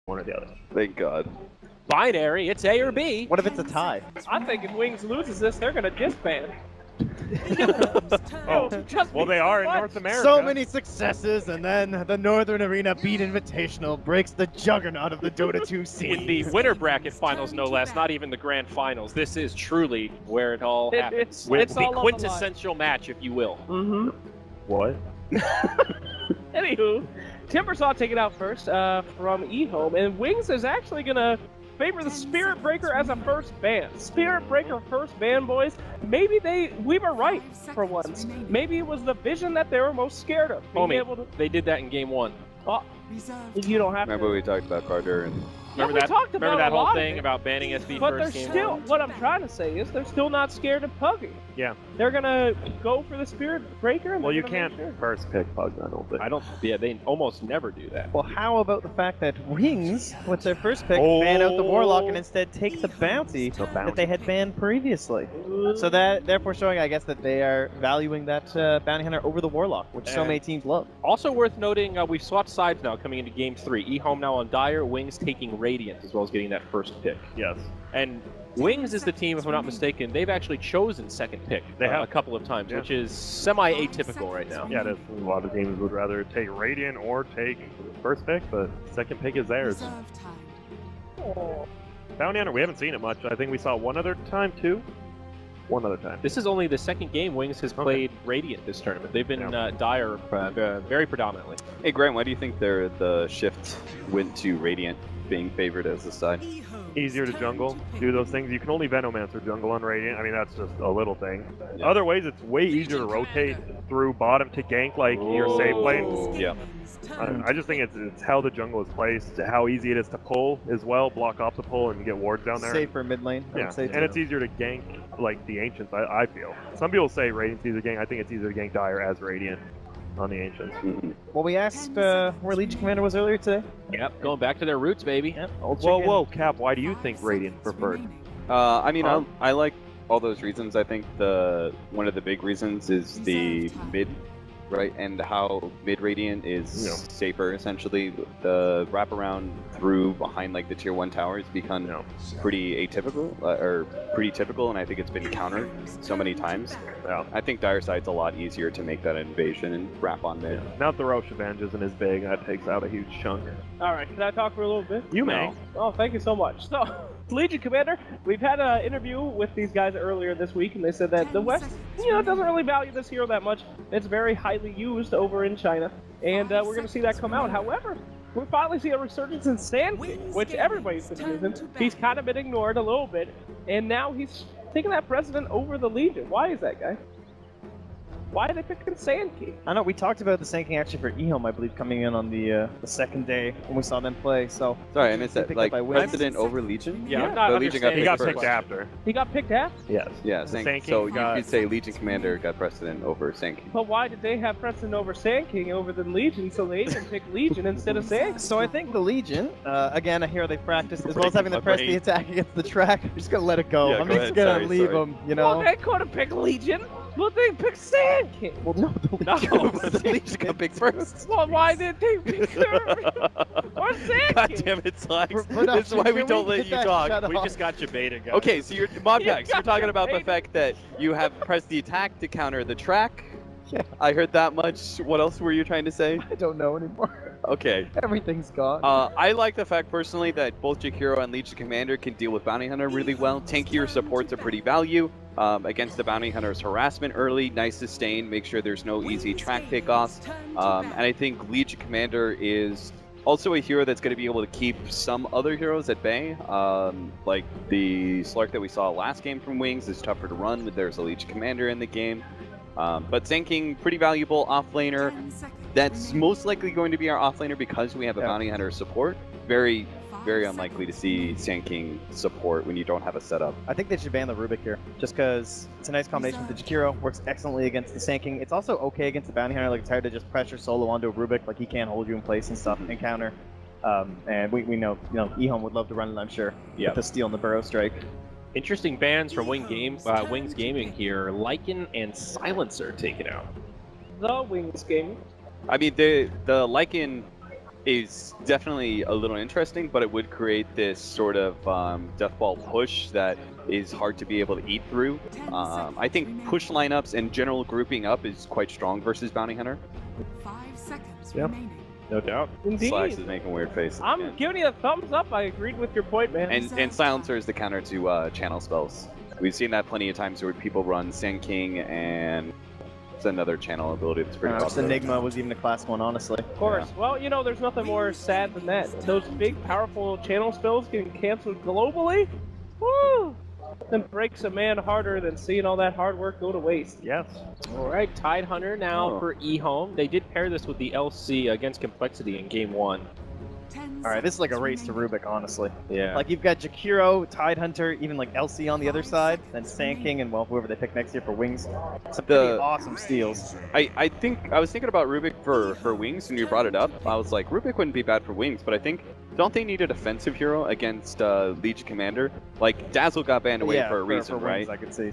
one or the other. Thank God. Binary, it's A or B. What if it's a tie? I think if Wings loses this, they're gonna disband. Oh, well, they are in North America. So many successes, and then the Northern Arena Beat Invitational breaks the juggernaut of the Dota 2 scene. In the winter bracket finals, no less, not even the grand finals. This is truly where it all happens. It's the all on the quintessential match, if you will. Mm-hmm. What? Anywho, Timbersaw take it out first from EHOME, and Wings is actually gonna favor the Spirit Breaker as a first ban. Spirit Breaker first ban, boys. Maybe we were right for once. Maybe it was the vision that they were most scared of. Homie, they did that in game 1. Oh, you don't have Remember to. we talked about Carter and... Remember that whole thing about banning SB but first they're game? still, what I'm trying to say is they're still not scared of Puggy. Yeah. They're gonna go for the Spirit Breaker. And Well, you they're can't gonna make sure. first pick Pug, I don't think. Yeah, they almost never do that. Well, how about the fact that Wings, with their first pick, ban out the Warlock and instead take the bounty that they had banned previously. So that, therefore showing, I guess, that they are valuing that bounty hunter over the Warlock, which so many teams love. Also worth noting, we've swapped sides now coming into Game 3. EHOME now on Dire, Wings taking Radiant, as well as getting that first pick. Yes. And Wings is the team, if I'm not mistaken, they've actually chosen second pick a couple of times, which is semi-atypical right now. Yeah, it is. A lot of teams would rather take Radiant or take first pick, but second pick is theirs. Bounty Hunter, we haven't seen it much. I think we saw one other time, too. One other time. This is only the second game Wings has played Radiant this tournament. They've been Dire very predominantly. Hey, Grant, why do you think the shift went to Radiant being favored as the side? Easier to jungle, do those things. You can only Venomancer jungle on Radiant. I mean, that's just a little thing. Other ways, it's way easier to rotate through bottom to gank like your safe lane. Yeah. I just think it's how the jungle is placed, how easy it is to pull as well, block off the pull and get wards down there. Safer mid lane, I would say, and it's easier to gank like the Ancients, I feel. Some people say Radiant's easier to gank. I think it's easier to gank Dire as Radiant on the Ancients. Well, we asked where Legion Commander was earlier today. Yep, going back to their roots, baby. Yep, Whoa, Cap, why do you think Radiant's preferred? I mean, I like all those reasons. I think one of the big reasons is the mid, right? And how mid Radiant is safer, essentially. The wraparound through behind like the tier 1 towers become pretty atypical, or pretty typical, and I think it's been countered so many times. Yeah. I think Dire Side's a lot easier to make that invasion and wrap on mid. Now that the Roche advantage isn't as big, that takes out a huge chunk. All right, can I talk for a little bit? You may. Oh, thank you so much. So, Legion Commander, we've had an interview with these guys earlier this week, and they said that the West, doesn't really value this hero that much. It's very highly used over in China, and we're going to see that come out. However, we finally see a resurgence in Sand King, which everybody's been using. He's kind of been ignored a little bit, and now he's taking that precedent over the Legion. Why is that, guy? Why are they picking Sand King? I know, we talked about the Sand King actually for EHOME, I believe, coming in on the second day when we saw them play, so... Sorry, I missed that. Like, by Wings. precedent over Legion? Yeah, I'm not the Legion understanding. He got first. picked after. He got picked after? Yes. Yeah, Sand King so you got... could say Legion Commander got precedent over Sand King. But why did they have precedent over Sand King over the Legion, so they even picked Legion instead of Sand King? So I think the Legion, again, a hero they practiced, as well as having them press the attack against the track, I'm just gonna let it go. Yeah, I'm go just ahead. gonna Sorry, leave sorry. them, you know? Well, they could have picked Legion. Well, they picked Sand King. Well, no, The Legion got picked first. Well, why did they pick her? Or Sand God King? damn it, Slacks. Production, This is why we can don't we let get you that talk. shut We off? just got debated, guys. Okay, so you're Mobjax, you're got talking about the debated. fact that you have pressed the attack to counter the track. Yeah. I heard that much. What else were you trying to say? I don't know anymore. Okay. Everything's gone. I like the fact personally that both Jakiro and Legion Commander can deal with Bounty Hunter really well. Tankier supports a pretty value against the Bounty Hunter's harassment early. Nice sustain, make sure there's no easy track pickoffs. And I think Legion Commander is also a hero that's going to be able to keep some other heroes at bay. Like the Slark that we saw last game from Wings is tougher to run, but there's a Legion Commander in the game. But Sand King, pretty valuable offlaner. That's most likely going to be our offlaner because we have a Bounty Hunter support. Very, very unlikely to see Sand King support when you don't have a setup. I think they should ban the Rubik here, just because it's a nice combination with the Jakiro, works excellently against the Sand King. It's also okay against the Bounty Hunter, like it's hard to just pressure solo onto a Rubik, like he can't hold you in place and stuff and counter. And we know, EHOME would love to run it, I'm sure, with the Steel and the Burrow Strike. Interesting bans from Wings Gaming here. Lycan and Silencer taken out. The Wings game. I mean, the Lycan is definitely a little interesting, but it would create this sort of death ball push that is hard to be able to eat through. I think push lineups and general grouping up is quite strong versus Bounty Hunter. 5 seconds Yep. remaining. No doubt. Indeed. Slacks is making weird faces. I'm again. giving you a thumbs up. I agreed with your point, man. And Silencer is the counter to channel spells. We've seen that plenty of times where people run Sand King, and it's another channel ability that's pretty Just popular. Enigma was even a class 1, honestly. Of course. Well, you know, there's nothing more sad than that. Those big, powerful channel spells getting canceled globally. Woo! Then breaks a man harder than seeing all that hard work go to waste. Yes. All right, Tidehunter now Oh. for EHOME. They did pair this with the LC against Complexity in Game 1. 10 Alright, this is like a race to Rubik, honestly. Yeah. Like, you've got Jakiro, Tidehunter, even like LC on the other side, then Sand King, and well, whoever they pick next year for Wings. Some pretty awesome steals. I think I was thinking about Rubik for Wings, and you brought it up. I was like, Rubik wouldn't be bad for Wings, but I think don't they need a defensive hero against Legion Commander? Like Dazzle got banned away Yeah, for a reason, Wings, right? I could see.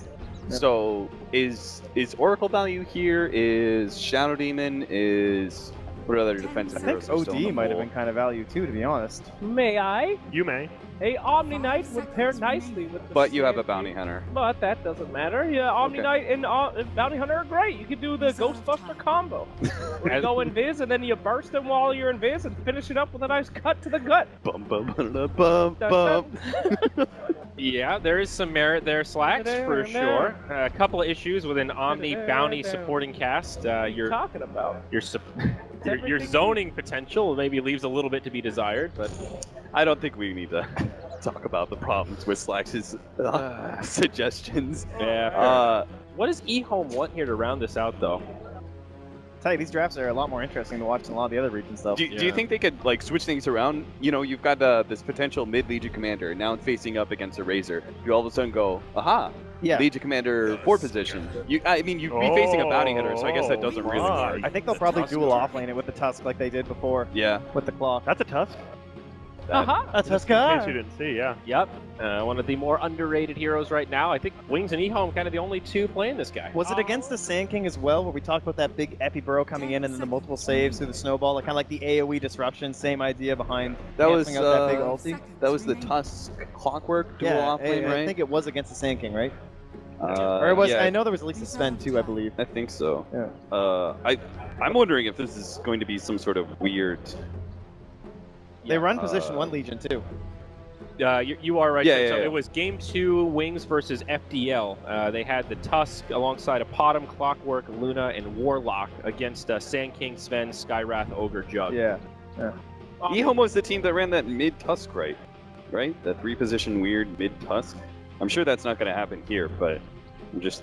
So is Oracle value here? Is Shadow Demon? Is what other I defensive think heroes? are still in the OD might have pool? been kind of value too, to be honest. May I? You may. A Omni Knight would pair nicely with the But you have a Sand Bounty King. Hunter. But that doesn't matter. Yeah, Omni Okay. Knight and Bounty Hunter are great. You could do the Ghostbuster combo. Where you go invis and then you burst them while you're invis and finish it up with a nice cut to the gut. Bum bum bum bum bum. Yeah, there is some merit there, Slacks, for sure. A couple of issues with an Omni Bounty supporting cast. What are you Your talking about? your zoning potential maybe leaves a little bit to be desired, but I don't think we need to talk about the problems with Slacks' suggestions. yeah. What does EHOME want here to round this out, though? Tell you, these drafts are a lot more interesting to watch than a lot of the other region stuff. Do you think they could like switch things around? You know, you've got this potential mid Legion Commander now it's facing up against a Razor. You all of a sudden go, aha, Yeah. Legion Commander 4 position. I mean, you'd be facing a Bounty Hunter, so I guess that doesn't really my. work. I think they'll probably dual offlane it with the Tusk like they did before Yeah. with the Claw. That's a Tusk. A In case you didn't see, yeah. Yep. One of the more underrated heroes right now. I think Wings and EHOME kind of the only two playing this guy. Was it against the Sand King as well, where we talked about that big Epi Burrow coming in and then the multiple saves through the snowball, like kind of like the AoE disruption, same idea behind That was canceling out that big ulti? that was the Tusk Clockwork dual Yeah, offlane, I right? think it was against the Sand King, right? Or it was. yeah, I know there was at least a Sven too, I believe. I think so. Yeah. I'm wondering if this is going to be some sort of weird. They run position 1 Legion too. You are right. Yeah, there. yeah, So yeah. it was Game 2, Wings versus FDL. They had the Tusk alongside a Potom, Clockwork, Luna, and Warlock against Sand King, Sven, Skywrath, Ogre, Jug. Yeah. EHOME was the team that ran that mid Tusk, right? Right? That 3-position weird mid Tusk. I'm sure that's not going to happen here, but I'm just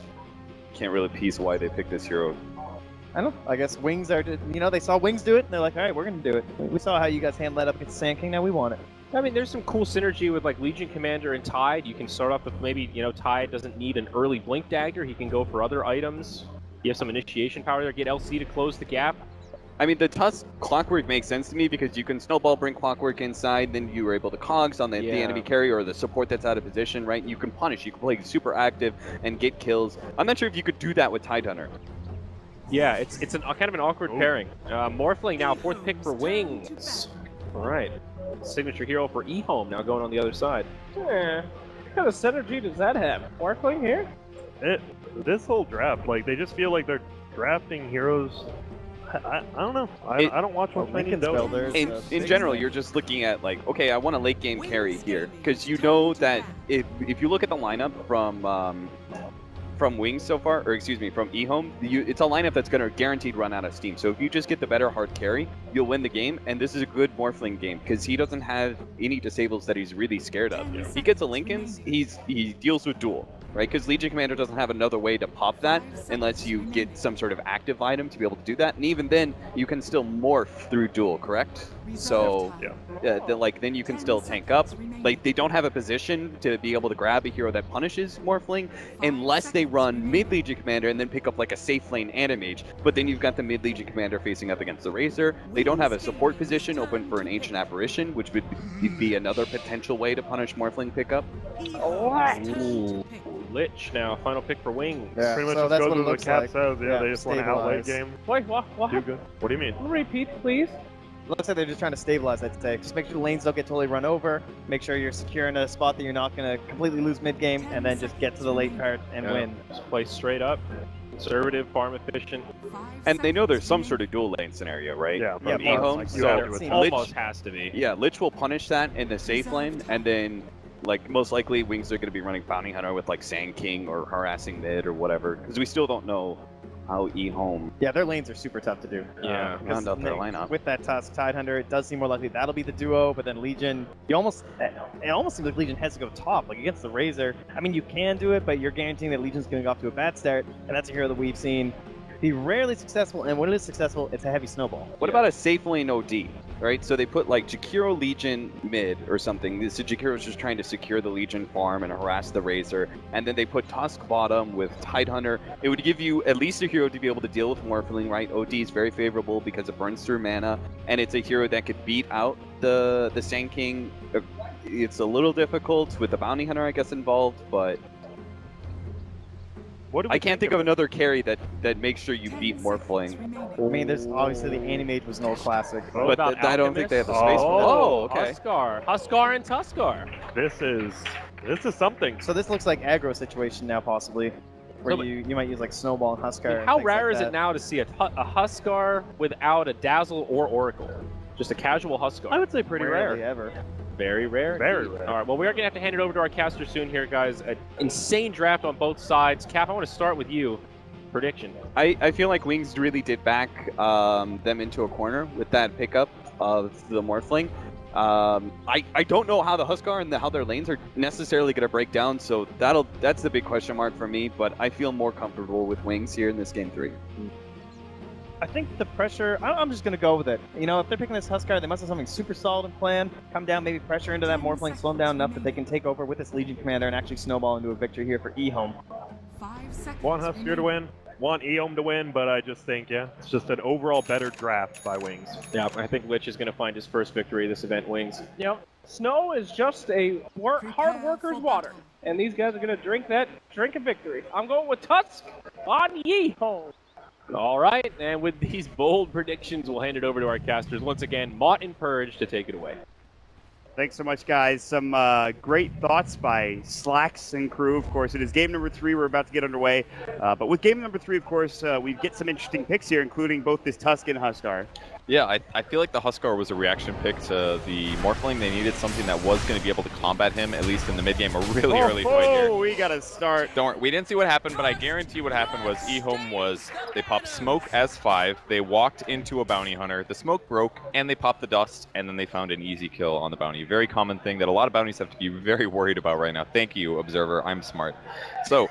can't really piece why they picked this hero. I don't know. I guess Wings are. You know, they saw Wings do it, and they're like, all right, we're gonna do it. We saw how you guys handled that up against Sand King. Now we want it. I mean, there's some cool synergy with like Legion Commander and Tide. You can start off with maybe, Tide doesn't need an early Blink Dagger. He can go for other items. You have some initiation power there. Get LC to close the gap. I mean, the Tusk Clockwork makes sense to me because you can snowball, bring Clockwork inside, then you were able to cogs on the enemy carry or the support that's out of position, right? You can punish, you can play super active and get kills. I'm not sure if you could do that with Tidehunter. Yeah, it's kind of an awkward pairing. Morphling now, 4th pick for Wings. All right. Signature hero for EHOME now going on the other side. What kind of synergy does that have? Morphling here? This whole draft, like, they just feel like they're drafting heroes. I don't know. I don't watch much many Lincoln's Dota. Builders. In general, you're just looking at like, okay, I want a late game carry here because you know that if you look at the lineup from Wings so far, or excuse me, from EHOME, it's a lineup that's going to guaranteed run out of steam. So if you just get the better hard carry, you'll win the game. And this is a good Morphling game because he doesn't have any disables that he's really scared of. He gets a Lincoln's, he deals with duel, right? Because Legion Commander doesn't have another way to pop that unless you get some sort of active item to be able to do that. And even then, you can still morph through duel, correct? So then you can still tank up. Like, they don't have a position to be able to grab a hero that punishes Morphling unless they run mid Legion Commander and then pick up like a safe lane and a mage. But then you've got the mid Legion Commander facing up against the Razor. They don't have a support position open for an Ancient Apparition, which would be another potential way to punish Morphling pickup. Ooh. Lich now, final pick for Wings. Yeah, Pretty much so just that's goes what it with what looks Cat like. says. Yeah, Yeah, they just want to out late stabilize. game. Wait, what? Do good. What do you mean? Repeat, please. looks like they're just trying to stabilize, I'd say. Just make sure the lanes don't get totally run over. Make sure you're secure in a spot that you're not going to completely lose mid-game, and then just get to the late part and win. Just play straight up. Conservative, farm efficient. And they know there's some sort of dual lane scenario, right? Yeah, From yeah, EHOME, like, you so have to It attack. almost has to be. yeah, Lich will punish that in the safe lane, and then, like, most likely Wings are going to be running Bounty Hunter with, like, Sand King or harassing mid or whatever, because we still don't know how EHOME Yeah, their lanes are super tough to do. Yeah. round out their lineup. With that Tusk Tidehunter, it does seem more likely that'll be the duo, but then Legion, it almost seems like Legion has to go top, like against the Razor. I mean, you can do it, but you're guaranteeing that Legion's going to go off to a bad start, and that's a hero that we've seen be rarely successful, and when it is successful, it's a heavy snowball. What about a safe lane OD, right? So they put like Jakiro Legion mid or something. So Jakiro's just trying to secure the Legion farm and harass the Razor. And then they put Tusk bottom with Tidehunter. It would give you at least a hero to be able to deal with Morphling, right? OD is very favorable because it burns through mana, and it's a hero that could beat out the Sand King. It's a little difficult with the Bounty Hunter, I guess, involved, but What do we I can't think of another carry that makes sure you beat Morphling. I mean, there's obviously the Animage was no classic. What But about I don't think they have the Alchemist? space for that. Oh, okay. Huskar and Tuskar. This is something. So this looks like aggro situation now, possibly, where So- you might use like Snowball and Huskar. I mean, and how things rare like is that. it now to see a Huskar without a Dazzle or Oracle? Just a casual Huskar. I would say pretty Rarely rare. ever. Very rare. Very indeed. rare. All right, well, we are going to have to hand it over to our caster soon here, guys. An insane draft on both sides. Cap, I want to start with you. Prediction. I feel like Wings really did back them into a corner with that pickup of the Morphling. I don't know how the Huskar and how their lanes are necessarily going to break down, so that's the big question mark for me, but I feel more comfortable with Wings here in this game 3. I think the pressure, I'm just going to go with it. You know, if they're picking this Huskar, they must have something super solid in plan. Come down, maybe pressure into that Morphling, slow them down enough that they can take over with this Legion Commander and actually snowball into a victory here for EHOME. 5 seconds. Want Husker to remaining. win, want EHOME to win, but I just think, yeah, it's just an overall better draft by Wings. Yeah, I think Lich is going to find his first victory this event, Wings. Yep. Snow is just a hard worker's water. And these guys are going to drink a victory. I'm going with Tusk on Yeehaw. All right, and with these bold predictions, we'll hand it over to our casters. Once again, Mott and Purge to take it away. Thanks so much, guys. Some great thoughts by Slacks and crew. Of course, it is game number 3. We're about to get underway. But with game number 3, of course, we get some interesting picks here, including both this Tusk and Huskar. Yeah, I feel like the Huskar was a reaction pick to the Morphling. They needed something that was going to be able to combat him, at least in the mid-game, a really early fight here. Oh, we got to start. Don't worry, we didn't see what happened, but I guarantee what happened was EHOME was, they popped smoke as 5, they walked into a bounty hunter, the smoke broke, and they popped the dust, and then they found an easy kill on the bounty. Very common thing that a lot of bounties have to be very worried about right now. Thank you, Observer, I'm smart. So,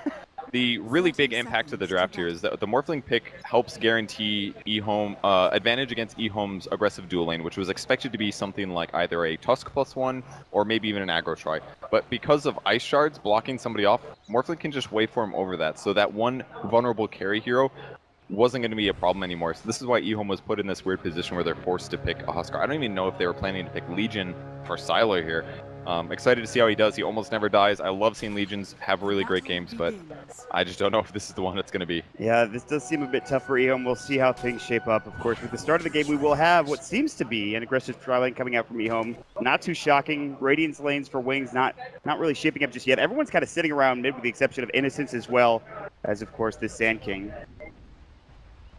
the really big impact to the draft here is that the Morphling pick helps guarantee EHOME advantage against EHOME's aggressive dual lane, which was expected to be something like either a Tusk +1 or maybe even an aggro try. But because of Ice Shards blocking somebody off, Morphling can just waveform over that. So that one vulnerable carry hero wasn't going to be a problem anymore. So this is why EHOME was put in this weird position where they're forced to pick a Huskar. I don't even know if they were planning to pick Legion for Sylar here. Excited to see how he does. He almost never dies. I love seeing Legions have really great games, but I just don't know if this is the one that's going to be. Yeah, this does seem a bit tough for EHOME. We'll see how things shape up. Of course, with the start of the game, we will have what seems to be an aggressive try lane coming out from EHOME. Not too shocking. Radiance lanes for Wings not really shaping up just yet. Everyone's kind of sitting around mid with the exception of Innocence as well as, of course, this Sand King.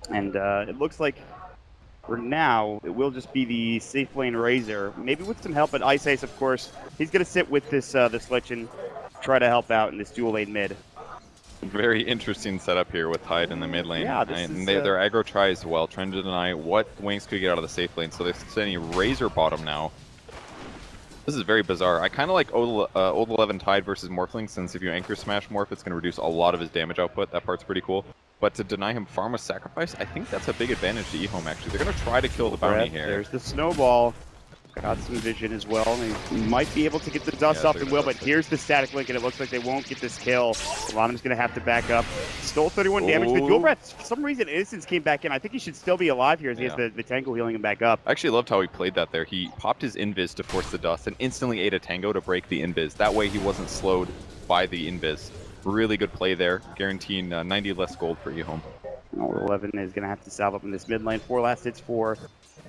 And it looks like for now, it will just be the safe lane Razor, maybe with some help, but Ice Ace, of course, he's going to sit with this Lich and try to help out in this dual lane mid. Very interesting setup here with Tide in the mid lane. Yeah, this and is, their aggro try as well, trying to deny what Wings could get out of the safe lane. So they're sending Razor bottom now. This is very bizarre. I kind of like old 11 Tide versus Morphling, since if you anchor smash Morph, it's going to reduce a lot of his damage output. That part's pretty cool. But to deny him farm with sacrifice, I think that's a big advantage to EHOME, actually. They're going to try to kill the bounty here. There's the snowball. Got some vision as well. He might be able to get the dust off the wheel, but here's the static link, and it looks like they won't get this kill. Alana's going to have to back up. Stole 31 damage. The dual breath, for some reason, Innocence came back in. I think he should still be alive here as he has the Tango healing him back up. I actually loved how he played that there. He popped his invis to force the dust and instantly ate a Tango to break the invis. That way he wasn't slowed by the invis. Really good play there, guaranteeing 90 less gold for EHOME. Old 11 is going to have to salve up in this mid lane. 4 last hits for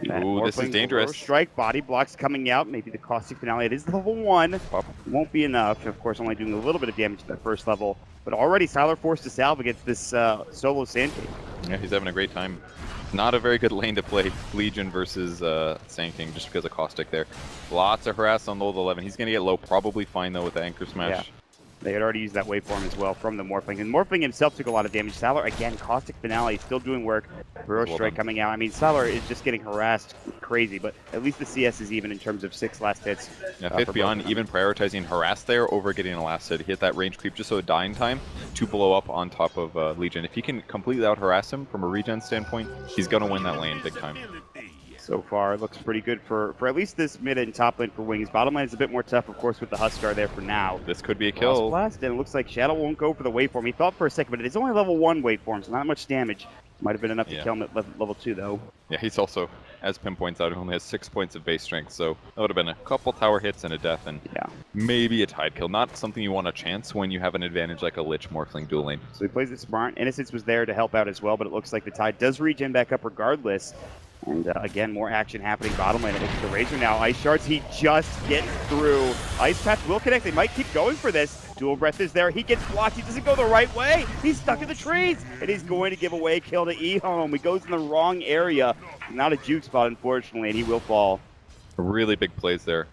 Ooh, this is Morphling, dangerous. Burrow strike, body blocks coming out. Maybe the caustic finale. It is level 1. Won't be enough. Of course, only doing a little bit of damage at that first level. But already Siler forced to salve against this solo Sand King. Yeah, he's having a great time. Not a very good lane to play Legion versus Sand King just because of caustic there. Lots of harass on low 11. He's going to get low, probably fine though with the anchor smash. Yeah. They had already used that waveform as well from the Morphling. And Morphling himself took a lot of damage. Salar, again, caustic finale, still doing work. Burrow strike coming out. I mean, Salar is just getting harassed crazy, but at least the CS is even in terms of 6 last hits. Yeah, Faith Beyond even prioritizing harass there over getting a last hit. Hit that range creep just so dying time to blow up on top of Legion. If he can completely out harass him from a regen standpoint, he's going to win that lane big time. So far, it looks pretty good for at least this mid and top lane for Wings. Bottom lane is a bit more tough, of course, with the Huskar there for now. This could be a kill. Blast, and it looks like Shadow won't go for the waveform. He thought for a second, but it is only level 1 waveform, so not much damage. Might have been enough to kill him at level 2, though. Yeah, he's also, as Pim points out, he only has 6 points of base strength, so that would have been a couple tower hits and a death, and maybe a Tide kill. Not something you want to chance when you have an advantage like a Lich Morphling dual lane. So he plays it smart. Innocence was there to help out as well, but it looks like the Tide does regen back up regardless. And again, more action happening bottom lane. It looks at the Razor now. Ice Shards, he just gets through. Ice Path will connect. They might keep going for this. Dual Breath is there. He gets blocked. He doesn't go the right way. He's stuck in the trees. And he's going to give away a kill to EHOME. He goes in the wrong area. Not a juke spot, unfortunately, and he will fall. Really big plays there.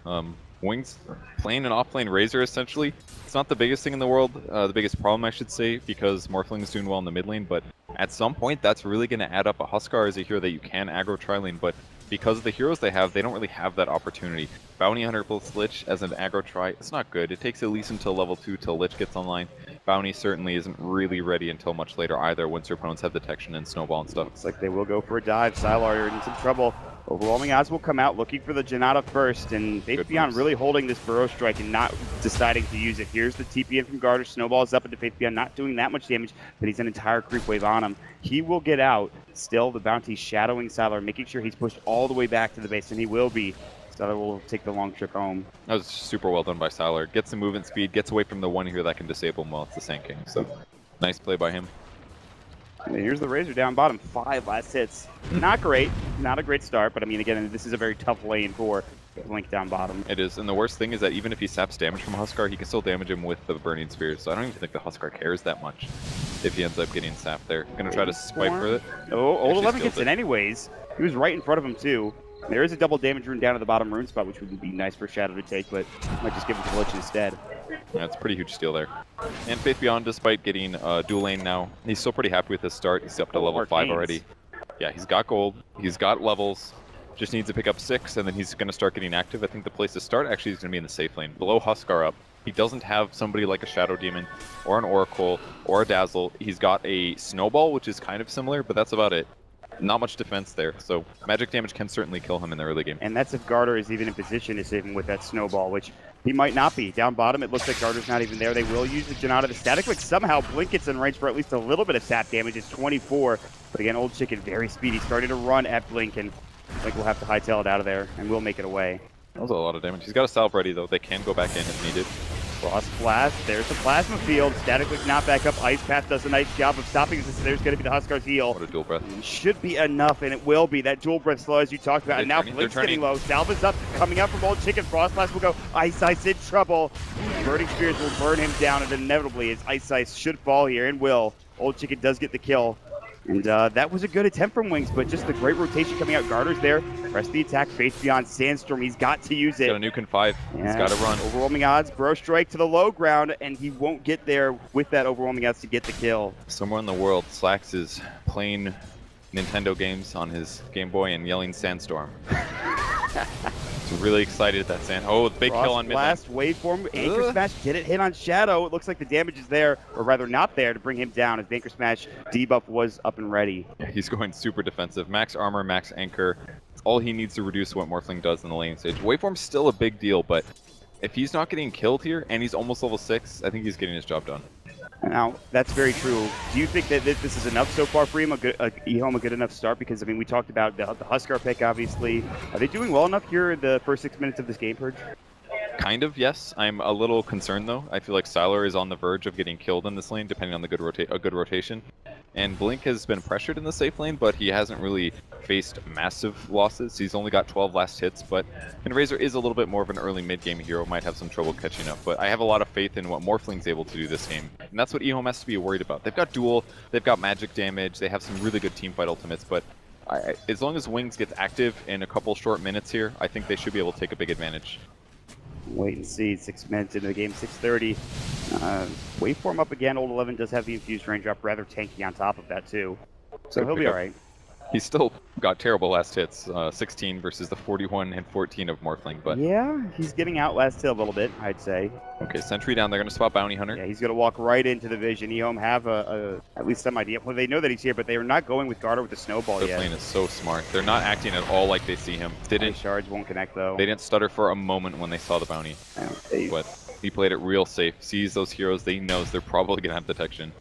Wings playing an off-lane Razor, essentially. It's not the biggest thing in the world, the biggest problem, I should say, because Morphling is doing well in the mid lane, but at some point, that's really going to add up. A Huskar is a hero that you can aggro tri-lane, but because of the heroes they have, they don't really have that opportunity. Bounty Hunter plus Lich as an aggro tri, it's not good. It takes at least until level 2 till Lich gets online. Bounty certainly isn't really ready until much later either, once your opponents have detection and snowball and stuff. Looks like they will go for a dive. Sylar, you're in some trouble. Overwhelming Odds will come out looking for the Janata first, and Faith Beyond really holding this Burrow Strike and not deciding to use it. Here's the TP in from Garter. Snowball's up into Faith Beyond, not doing that much damage, but he's an entire creep wave on him. He will get out. Still, the Bounty shadowing Sylar, making sure he's pushed all the way back to the base, and he will be. Sylar will take the long trip home. That was super well done by Sylar. Gets the movement speed, gets away from the one hero that can disable him while it's the Sand King. So, nice play by him. And here's the Razor down bottom, 5 last hits. Not great, not a great start, but I mean, again, this is a very tough lane for Blink down bottom. It is, and the worst thing is that even if he saps damage from Huskar, he can still damage him with the Burning Spear, so I don't even think the Huskar cares that much if he ends up getting sapped there. Gonna try to swipe for it. Oh, Old 11 gets it anyways. He was right in front of him, too. There is a double damage rune down at the bottom rune spot, which would be nice for Shadow to take, but might just give it to Lich instead. Yeah, it's a pretty huge steal there. And Faith Beyond, despite getting dual lane now, he's still pretty happy with his start. He's up to level 5 already. Yeah, he's got gold. He's got levels. Just needs to pick up 6, and then he's going to start getting active. I think the place to start actually is going to be in the safe lane. Below Huskar up. He doesn't have somebody like a Shadow Demon, or an Oracle, or a Dazzle. He's got a Snowball, which is kind of similar, but that's about it. Not much defense there, so magic damage can certainly kill him in the early game. And that's if Garter is even in position to save him with that Snowball, which he might not be. Down bottom, it looks like Garter's not even there. They will use the Janata. The Static Wing somehow Blink gets in range for at least a little bit of sap damage. It's 24, but again, Old Chicken very speedy, starting to run at Blink, and Blink will have to hightail it out of there, and will make it away. That was a lot of damage. He's got a salve ready, though. They can go back in if needed. Frost Blast, there's the Plasma Field. Static Wing not back up. Ice Path does a nice job of stopping this. There's going to be the Huskar's heal. What a dual breath. Should be enough, and it will be. That dual breath slow, as you talked about. And now Blink's getting low. Salve is up, coming up from Old Chicken. Frost Blast will go. Ice Ice in trouble. Burning Spears will burn him down, and inevitably, his Ice Ice should fall here, and will. Old Chicken does get the kill. And that was a good attempt from Wings, but just the great rotation coming out. Garter's there. Press the attack. Faith Beyond Sandstorm. He's got to use it. He's got a nuke in 5. Yeah. He's got to run. Overwhelming Odds. Burrow Strike to the low ground, and he won't get there with that Overwhelming Odds to get the kill. Somewhere in the world, Slacks is playing Nintendo games on his Game Boy and yelling Sandstorm. He's really excited at that sand. Oh, the big kill on mid lane. Blast, waveform, Anchor Smash, did it hit on Shadow? It looks like the damage is there, or rather not there, to bring him down as the Anchor Smash debuff was up and ready. Yeah, he's going super defensive. Max armor, max anchor. It's all he needs to reduce what Morphling does in the lane stage. Waveform's still a big deal, but if he's not getting killed here, and he's almost level 6, I think he's getting his job done. Now, that's very true. Do you think that this is enough so far for him? EHOME a good enough start? Because, I mean, we talked about the Huskar pick, obviously. Are they doing well enough here in the first 6 minutes of this game, Purge? Kind of, yes. I'm a little concerned, though. I feel like Sylar is on the verge of getting killed in this lane, depending on the good rotation. And Blink has been pressured in the safe lane, but he hasn't really faced massive losses. He's only got 12 last hits, but Razor is a little bit more of an early mid-game hero, might have some trouble catching up. But I have a lot of faith in what Morphling's able to do this game, and that's what EHOME has to be worried about. They've got duel, they've got magic damage, they have some really good teamfight ultimates, but as long as Wings gets active in a couple short minutes here, I think they should be able to take a big advantage. Wait and see. 6 minutes into the game, 6:30. Waveform up again. Old 11 does have the infused raindrop, rather tanky on top of that too. So he'll be all right. He's still got terrible last hits, 16 versus the 41 and 14 of Morphling, but... Yeah, he's getting outlasted a little bit, I'd say. Okay, Sentry down, they're going to spot Bounty Hunter. Yeah, he's going to walk right into the vision. EHOME have at least some idea. Well, they know that he's here, but they are not going with Garter with the snowball Their yet. plane is so smart. They're not acting at all like they see him. Ice shards won't connect, though. They didn't stutter for a moment when they saw the Bounty. But he played it real safe. Sees those heroes, they knows they're probably going to have detection.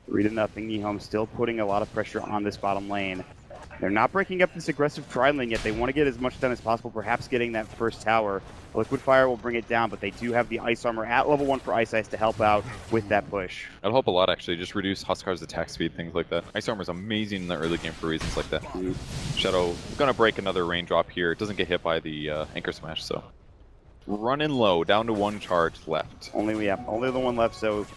3-0. EHOME still putting a lot of pressure on this bottom lane. They're not breaking up this aggressive tri lane yet. They want to get as much done as possible, perhaps getting that first tower. Liquid Fire will bring it down, but they do have the Ice Armor at level 1 for Ice to help out with that push. That'll help a lot, actually. Just reduce Huskar's attack speed, things like that. Ice Armor is amazing in the early game for reasons like that. Shadow going to break another raindrop here. It doesn't get hit by the Anchor Smash, so... Running low, down to 1 charge left. Only the one left, so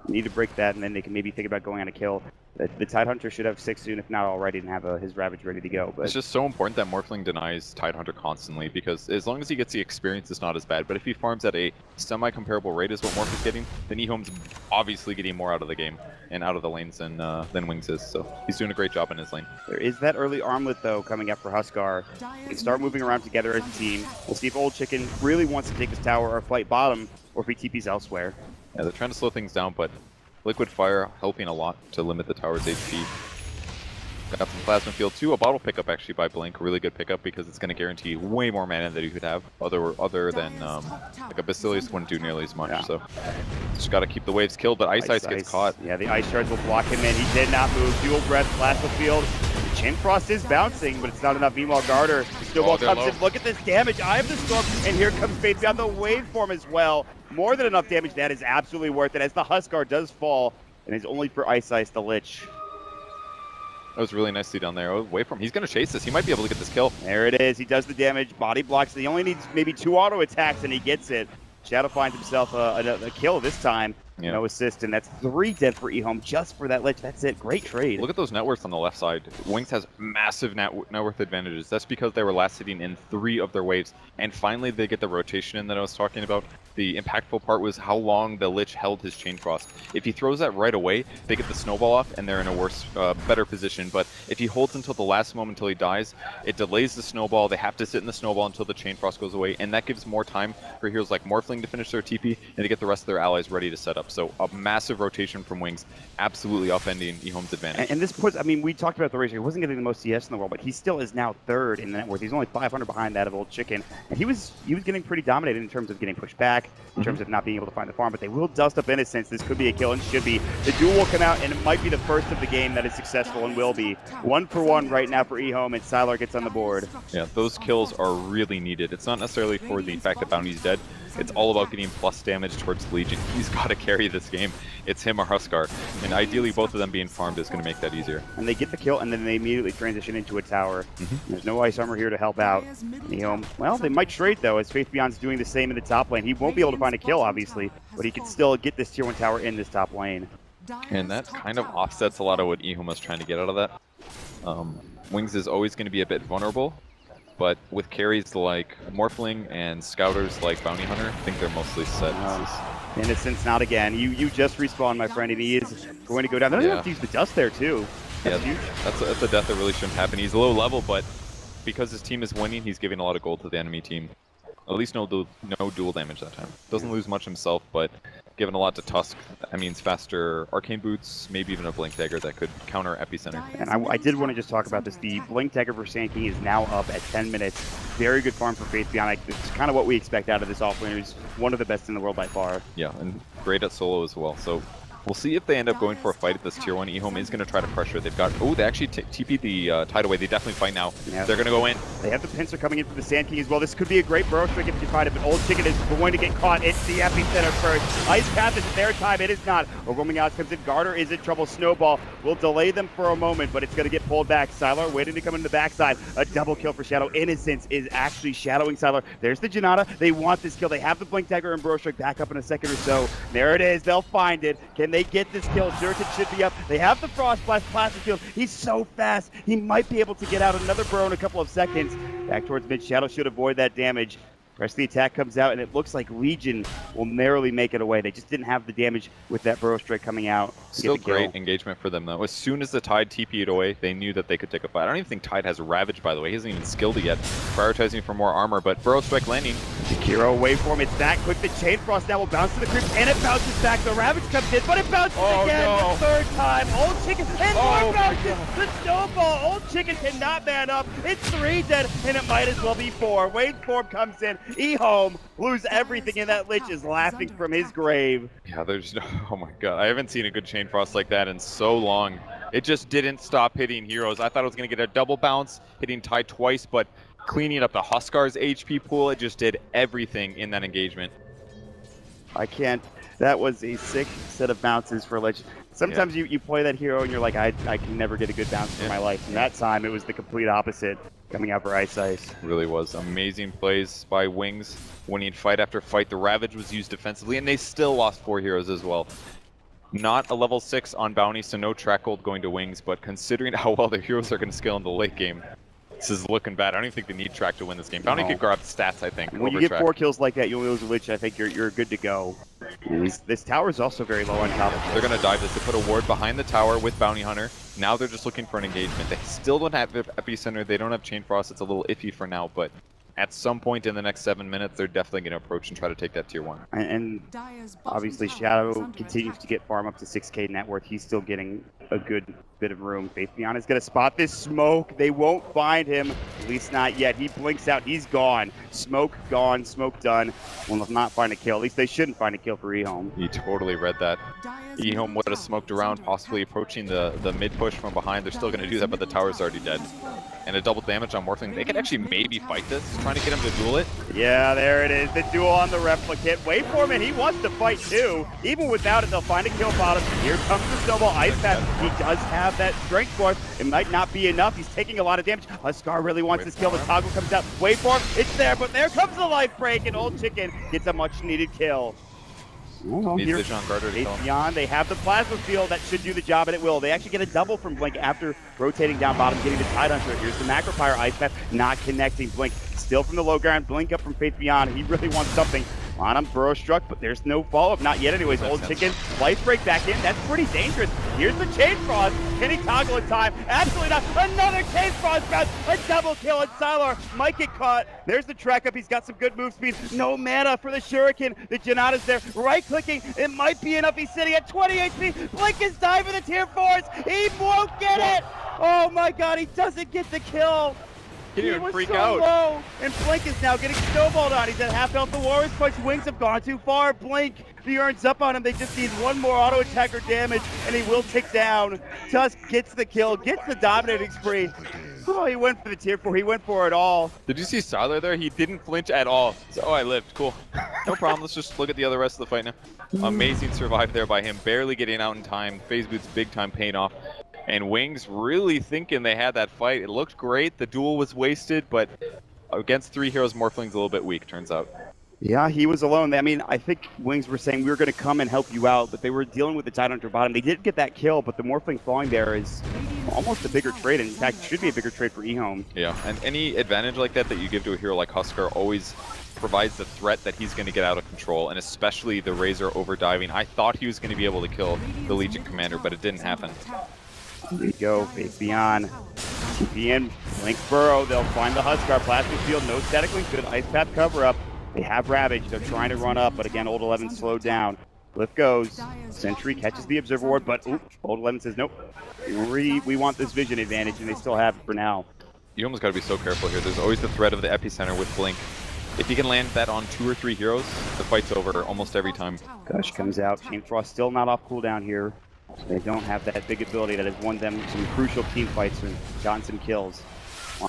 need to break that, and then they can maybe think about going on a kill. The Tidehunter should have 6 soon, if not already, and have his Ravage ready to go. But it's just so important that Morphling denies Tidehunter constantly, because as long as he gets the experience, it's not as bad. But if he farms at a semi-comparable rate as what Morph is getting, then EHOME's obviously getting more out of the game and out of the lanes than Wings is. So he's doing a great job in his lane. There is that early armlet, though, coming up for Huskar. They can start moving around together as a team. We'll see if Old Chicken really wants to take his tower or fight bottom, or if he TPs elsewhere. Yeah, they're trying to slow things down, but Liquid Fire helping a lot to limit the tower's HP. Got some Plasma Field too, a bottle pickup actually by Blink, really good pickup because it's going to guarantee way more mana than you could have other than like a Basilius wouldn't do nearly as much. Yeah. So just got to keep the waves killed, but Ice gets caught. Yeah, the Ice Shards will block him in. He did not move. Dual Breath, Plasma Field. The Chain Frost is bouncing, but it's not enough. Meanwhile, Garter, the Snowball comes in. Look at this damage. Eye of the Storm, and here comes Faith beyond the waveform as well. More than enough damage. That is absolutely worth it as the Huskar does fall, and it's only for Ice the Lich. That was really nicely done there. Oh, wait for him. He's going to chase this. He might be able to get this kill. There it is. He does the damage. Body blocks. He only needs maybe 2 auto attacks, and he gets it. Shadow finds himself a kill this time. Yeah. No assist, and that's 3 dead for EHOME just for that Lich. That's it. Great trade. Look at those net worths on the left side. Wings has massive net worth advantages. That's because they were last hitting in 3 of their waves, and finally they get the rotation in that I was talking about. The impactful part was how long the Lich held his Chain Frost. If he throws that right away, they get the snowball off, and they're in a better position. But if he holds until the last moment until he dies, it delays the snowball. They have to sit in the snowball until the Chain Frost goes away, and that gives more time for heroes like Morphling to finish their TP and to get the rest of their allies ready to set up. So a massive rotation from Wings, absolutely upending EHOME's advantage. And this puts, I mean, we talked about the ratio. He wasn't getting the most CS in the world, but he still is now 3rd in the net worth. He's only 500 behind that of Old Chicken. And he was getting pretty dominated in terms of getting pushed back, in terms of not being able to find the farm, but they will dust up Innocence. This could be a kill and should be. The duel will come out, and it might be the first of the game that is successful and will be. 1 for 1 right now for EHOME, and Sylar gets on the board. Yeah, those kills are really needed. It's not necessarily for the fact that Bounty's dead. It's all about getting plus damage towards Legion. He's got to carry this game. It's him or Huskar, and ideally both of them being farmed is going to make that easier. And they get the kill, and then they immediately transition into a tower. There's no Ice Armor here to help out. EHOME, well, they might trade, though, as Faith Beyond's doing the same in the top lane. He won't be able to find a kill, obviously, but he can still get this tier 1 tower in this top lane. And that kind of offsets a lot of what EHOME was trying to get out of that. Wings is always going to be a bit vulnerable, but with carries like Morphling and scouters like Bounty Hunter, I think they're mostly set. Innocence, not again. You just respawned, my friend, and he is going to go down. They don't have to use the dust there, too. That's huge. That's a death that really shouldn't happen. He's low level, but because his team is winning, he's giving a lot of gold to the enemy team. At least no dual damage that time. Doesn't lose much himself, but giving a lot to Tusk. That means faster Arcane Boots, maybe even a Blink Dagger that could counter Epicenter. And I did want to just talk about this. The Blink Dagger for Sand King is now up at 10 minutes. Very good farm for Faith Beyond. It's kind of what we expect out of this offlaner. He's one of the best in the world by far. Yeah, and great at solo as well. So We'll see if they end up going for a fight at this tier 1. EHOME is going to try to pressure. They've got... Oh, they actually TP'd the Tide away. They definitely fight now. Yeah. They're going to go in. They have the pincer coming in for the Sand King as well. This could be a great burrow strike if you find it, but Old Chicken is going to get caught. It's the epicenter first. Ice Path is their time. It is not. Overwhelming Odds comes in. Garter is in trouble. Snowball will delay them for a moment, but it's going to get pulled back. Sylar waiting to come in the backside. A double kill for Shadow. Innocence is actually shadowing Sylar. There's the Janata. They want this kill. They have the Blink Dagger and burrow strike back up in a second or so. There it is. They'll find it. Can they get this kill? Shuriken should be up. They have the Frost Blast. Plastic Field. He's so fast. He might be able to get out another burrow in a couple of seconds. Back towards mid. Shadow should avoid that damage. Rest of the attack comes out, and it looks like Legion will narrowly make it away. They just didn't have the damage with that burrow strike coming out. Still great engagement for them, though. As soon as the Tide TP'd away, they knew that they could take a fight. I don't even think Tide has Ravage, by the way. He hasn't even skilled it yet. Prioritizing for more armor, but burrow strike landing. Jakiro away from it's that quick. The Chain Frost now will bounce to the creep, and it bounces back. The Ravage comes in, but it bounces again. No. The third time. Old Chicken and more bounces. The Snowball. Old Chicken cannot man up. It's 3 dead, and it might as well be 4. Wave Form comes in. EHOME lose everything, and that Lich is laughing from his grave. Yeah, there's no... Oh my god, I haven't seen a good Chain Frost like that in so long. It just didn't stop hitting heroes. I thought it was going to get a double bounce, hitting Tide twice, but cleaning up the Huskar's HP pool, it just did everything in that engagement. I can't. That was a sick set of bounces for Lich. Sometimes you play that hero and you're like, I can never get a good bounce for my life. And that time it was the complete opposite coming out for Ice. Really was. Amazing plays by Wings, winning fight after fight. The Ravage was used defensively, and they still lost 4 heroes as well. Not a level 6 on Bounty, so no track gold going to Wings, but considering how well their heroes are going to scale in the late game, this is looking bad. I don't even think they need track to win this game. Bounty could grab stats, I think. When you get 4 kills like that, you lose a Lich, I think you're good to go. This tower is also very low on top of it. They're going to dive this. They put a ward behind the tower with Bounty Hunter. Now they're just looking for an engagement. They still don't have Epicenter. They don't have Chain Frost. It's a little iffy for now, but at some point in the next 7 minutes, they're definitely going to approach and try to take that tier 1. And obviously Shadow continues to get farm up to 6k net worth. He's still getting a good bit of room. Faith Beyond is going to spot this smoke. They won't find him, at least not yet. He blinks out. He's gone. Smoke gone. Smoke done. Will not find a kill. At least they shouldn't find a kill for EHOME. He totally read that. EHOME would have smoked around, possibly approaching the mid push from behind. They're still going to do that, but the tower's already dead. And a double damage on Morphling. They could actually maybe fight this, trying to get him to duel it. Yeah, there it is. The duel on the replicant. Wait for him, and he wants to fight too. Even without it, they'll find a kill bottom. Here comes the Snowball Ice Path. He does have that strength force. It might not be enough. He's taking a lot of damage. Huskar really wants this kill. The toggle comes out. Wait for him. It's there, but there comes the life break, and Old Chicken gets a much needed kill. Needs the Jean Garter to kill him. Beyond, they have the Plasma Field that should do the job, and it will. They actually get a double from Blink after rotating down bottom, getting the Tide Hunter. Here's the Macro Fire Ice Path, not connecting. Blink still from the low ground. Blink up from Faith Beyond. He really wants something. On him, burrow struck, but there's no follow-up. Not yet anyways. Old Chicken, life break back in. That's pretty dangerous. Here's the Chain Frost. Can he toggle in time? Absolutely not. Another Chain Frost bounce. A double kill, and Sylar might get caught. There's the track up. He's got some good move speed. No mana for the Shuriken. The Janata's there. Right-clicking. It might be enough. He's sitting at 20 HP. Blink is dying for the tier 4s. He won't get it. Oh my god, he doesn't get the kill. He was freak so out. Low, and Blink is now getting snowballed on. He's at half health. The Warriors punch. Wings have gone too far. Blink, the Urn's up on him. They just need one more auto attack or damage, and he will tick down. Tusk gets the kill, gets the dominating spree. Oh, he went for the tier 4. He went for it all. Did you see Sylar there? He didn't flinch at all. So, oh, I lived. Cool. No problem. Let's just look at the other rest of the fight now. Amazing survive there by him. Barely getting out in time. Phase Boots big time paying off. And Wings really thinking they had that fight. It looked great. The duel was wasted, but against 3 heroes, Morphling's a little bit weak, turns out. Yeah, he was alone. I mean, I think Wings were saying we were going to come and help you out, but they were dealing with the Tide Hunter bottom. They did get that kill, but the Morphling falling there is almost a bigger trade. In fact, it should be a bigger trade for EHOME. Yeah, and any advantage like that you give to a hero like Huskar always provides the threat that he's going to get out of control, and especially the Razor overdiving. I thought he was going to be able to kill the Legion Commander, but it didn't happen. There you go, Faith Beyond. TP in, Blink Burrow, they'll find the Huskar. Plastic Field, no static link, good Ice Path cover up. They have Ravage, they're trying to run up, but again, Old 11 slowed down. Lift goes, Sentry catches the Observer Ward, but Old 11 says nope. We want this vision advantage, and they still have it for now. You almost got to be so careful here. There's always the threat of the Epicenter with Blink. If you can land that on 2 or 3 heroes, the fight's over almost every time. Gush comes out. Chain Frost still not off cooldown here. They don't have that big ability that has won them some crucial team fights and gotten some kills.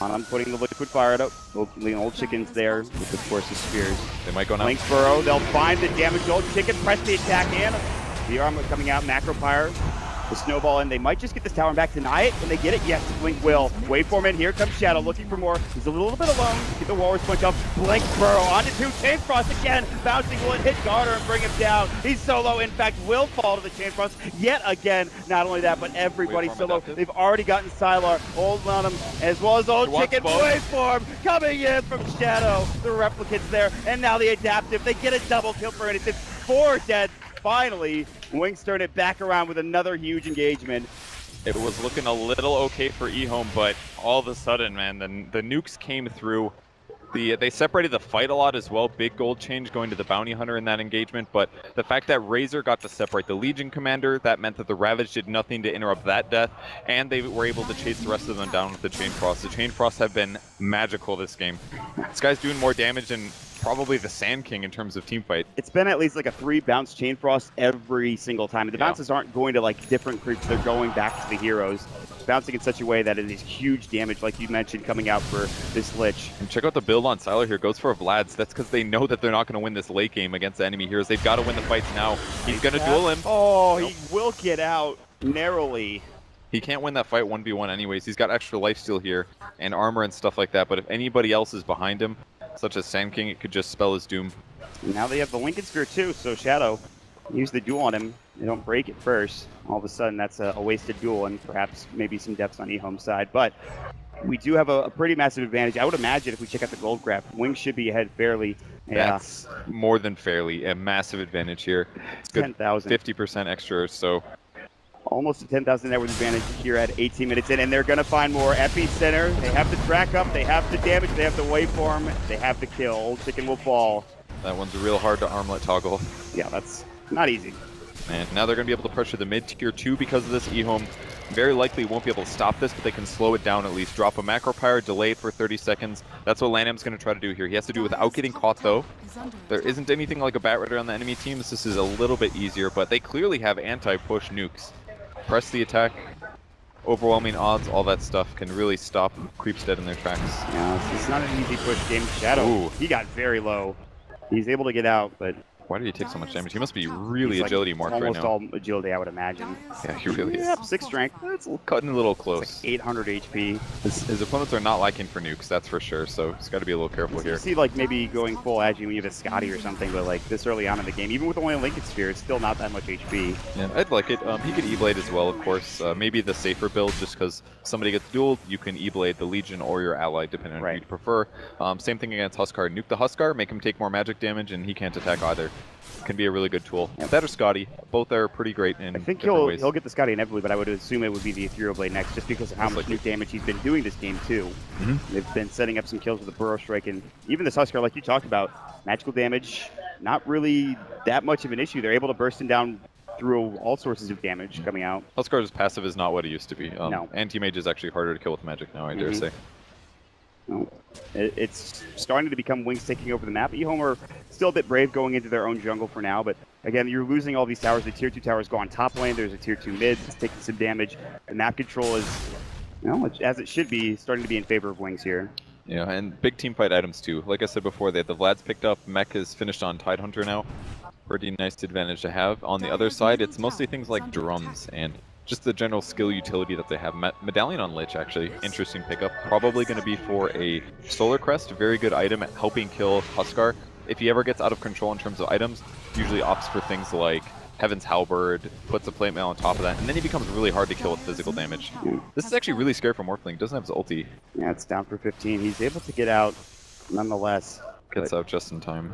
I'm putting the liquid fire up. The old chicken's there with, of course, the spears. They might go now. Link's Burrow, they'll find the damaged old chicken, press the attack in. The armor coming out, Macro Pyre, the snowball, and they might just get this tower and back. Deny it. Can they get it? Yes, Blink will. Waveform in, here comes Shadow, looking for more. He's a little bit alone. Get the Walrus punch off. Blink Burrow onto 2. Chain Frost again. Bouncing will hit Garter and bring him down. He's solo, in fact, will fall to the Chain Frost yet again. Not only that, but everybody Waveform solo. adapted. They've already gotten Sylar, Old Lunham, as well as Old He wants Chicken. both. Waveform coming in from Shadow. The Replicant's there, and now the Adaptive. They get a double kill for it. It's 4 dead. Finally, Wings turn it back around with another huge engagement. It was looking a little okay for EHOME, but all of a sudden, man, the nukes came through. They separated the fight a lot as well. Big gold change going to the Bounty Hunter in that engagement, but the fact that Razor got to separate the Legion Commander, that meant that the Ravage did nothing to interrupt that death, and they were able to chase the rest of them down with the Chain Frost. The Chain Frost have been magical this game. This guy's doing more damage than probably the Sand King in terms of team fight. It's been at least like a 3 bounce Chain Frost every single time. And the bounces aren't going to like different creeps, they're going back to the heroes. Bouncing in such a way that it is huge damage, like you mentioned, coming out for this Lich. And check out the build on Sylar here. Goes for a Vlad's. That's because they know that they're not going to win this late game against the enemy heroes. They've got to win the fights now. He's going to duel him. Oh, Nope. he will get out narrowly. He can't win that fight 1v1 anyways. He's got extra lifesteal here and armor and stuff like that. But if anybody else is behind him, such as Sand King, it could just spell his doom. Now they have the Lincoln Sphere too, so Shadow, use the duel on him. They don't break it first. All of a sudden, that's a wasted duel and perhaps maybe some depths on EHOME's side. But we do have a pretty massive advantage. I would imagine if we check out the gold graph, Wings should be ahead fairly. That's more than fairly a massive advantage here. It's good. 10,000. 50% extra or so. Almost a 10,000 net worth advantage here at 18 minutes in, and they're going to find more. Epicenter, they have the track up, they have the damage, they have the waveform, they have the kill. Old Chicken will fall. That one's real hard to armlet toggle. Yeah, that's not easy. And now they're going to be able to pressure the mid tier 2 because of this. EHOME very likely won't be able to stop this, but they can slow it down at least. Drop a Macro Pyre, delay it for 30 seconds. That's what Lanham's going to try to do here. He has to do it without getting caught, though. There isn't anything like a Bat Rider on the enemy teams. This is a little bit easier, but they clearly have anti-push nukes. Press the attack, overwhelming odds, all that stuff can really stop creeps dead in their tracks. Yeah, it's not an easy push game. Shadow, Ooh. he got very low. He's able to get out, but Why did he take so much damage? He must be really he's like agility marked right almost now. all agility, I would imagine. Yeah, he really is. Yeah, 6 strength. It's cutting a little It's close. like 800 HP. His opponents are not liking for nukes, that's for sure, so he's got to be a little careful You here. see, like, maybe going full Agi when you have a Scotty or something, but like this early on in the game, even with only a Lincoln Sphere, it's still not that much HP. Yeah, I'd like it. He could E-Blade as well, of course. Maybe the safer build, just because somebody gets dueled, you can E-Blade the Legion or your ally, depending on who Right. you prefer. Same thing against Huskar. Nuke the Huskar, make him take more magic damage, and he can't attack either. Can be a really good tool. Yep. That or Scotty. Both are pretty great in I think different ways. he'll get the Scotty inevitably, but I would assume it would be the Ethereal Blade next, just because of how Most much likely. nuke damage he's been doing this game too. Mhm. They've been setting up some kills with the Burrow Strike, and even this Huskar, like you talked about, magical damage, not really that much of an issue. They're able to burst him down through all sources of damage coming out. Huskar's passive is not what it used to be. No. Anti-mage is actually harder to kill with magic now, I dare Mhm. say. No. It's starting to become Wings taking over the map. EHOME are still a bit brave going into their own jungle for now, but again, you're losing all these towers. The tier 2 towers go on top lane. There's a tier 2 mid. It's taking some damage. The map control is, as it should be, starting to be in favor of Wings here. Yeah, and big team fight items too. Like I said before, they have the Vlad's picked up. Mech is finished on Tidehunter now. Pretty nice advantage to have. On the other side, it's mostly things like drums and just the general skill utility that they have. Medallion on Lich, actually, interesting pickup. Probably going to be for a Solar Crest, a very good item at helping kill Huskar. If he ever gets out of control in terms of items, usually opts for things like Heaven's Halberd, puts a plate mail on top of that, and then he becomes really hard to kill with physical damage. This is actually really scary for Morphling. Doesn't have his ulti. Yeah, it's down for 15. He's able to get out nonetheless. Gets out just in time.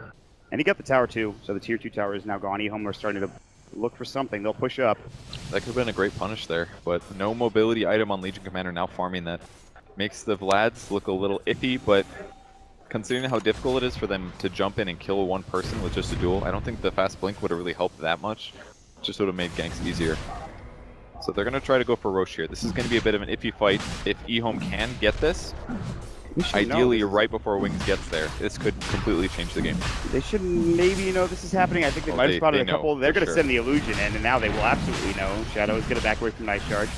And he got the tower too, so the tier 2 tower is now gone. EHOME are starting to look for something. They'll push up. That could have been a great punish there, but no mobility item on Legion Commander now farming that. Makes the Vlads look a little iffy, but considering how difficult it is for them to jump in and kill one person with just a duel, I don't think the fast blink would have really helped that much. Just would have made ganks easier. So they're going to try to go for Roche here. This is going to be a bit of an iffy fight. If EHOME can get this, Ideally, right before Wings gets there. This could completely change the game. They should maybe know this is happening. I think they might have spotted a couple. They're going to send the illusion in, and now they will absolutely know. Shadow is going to back away from Night Shard.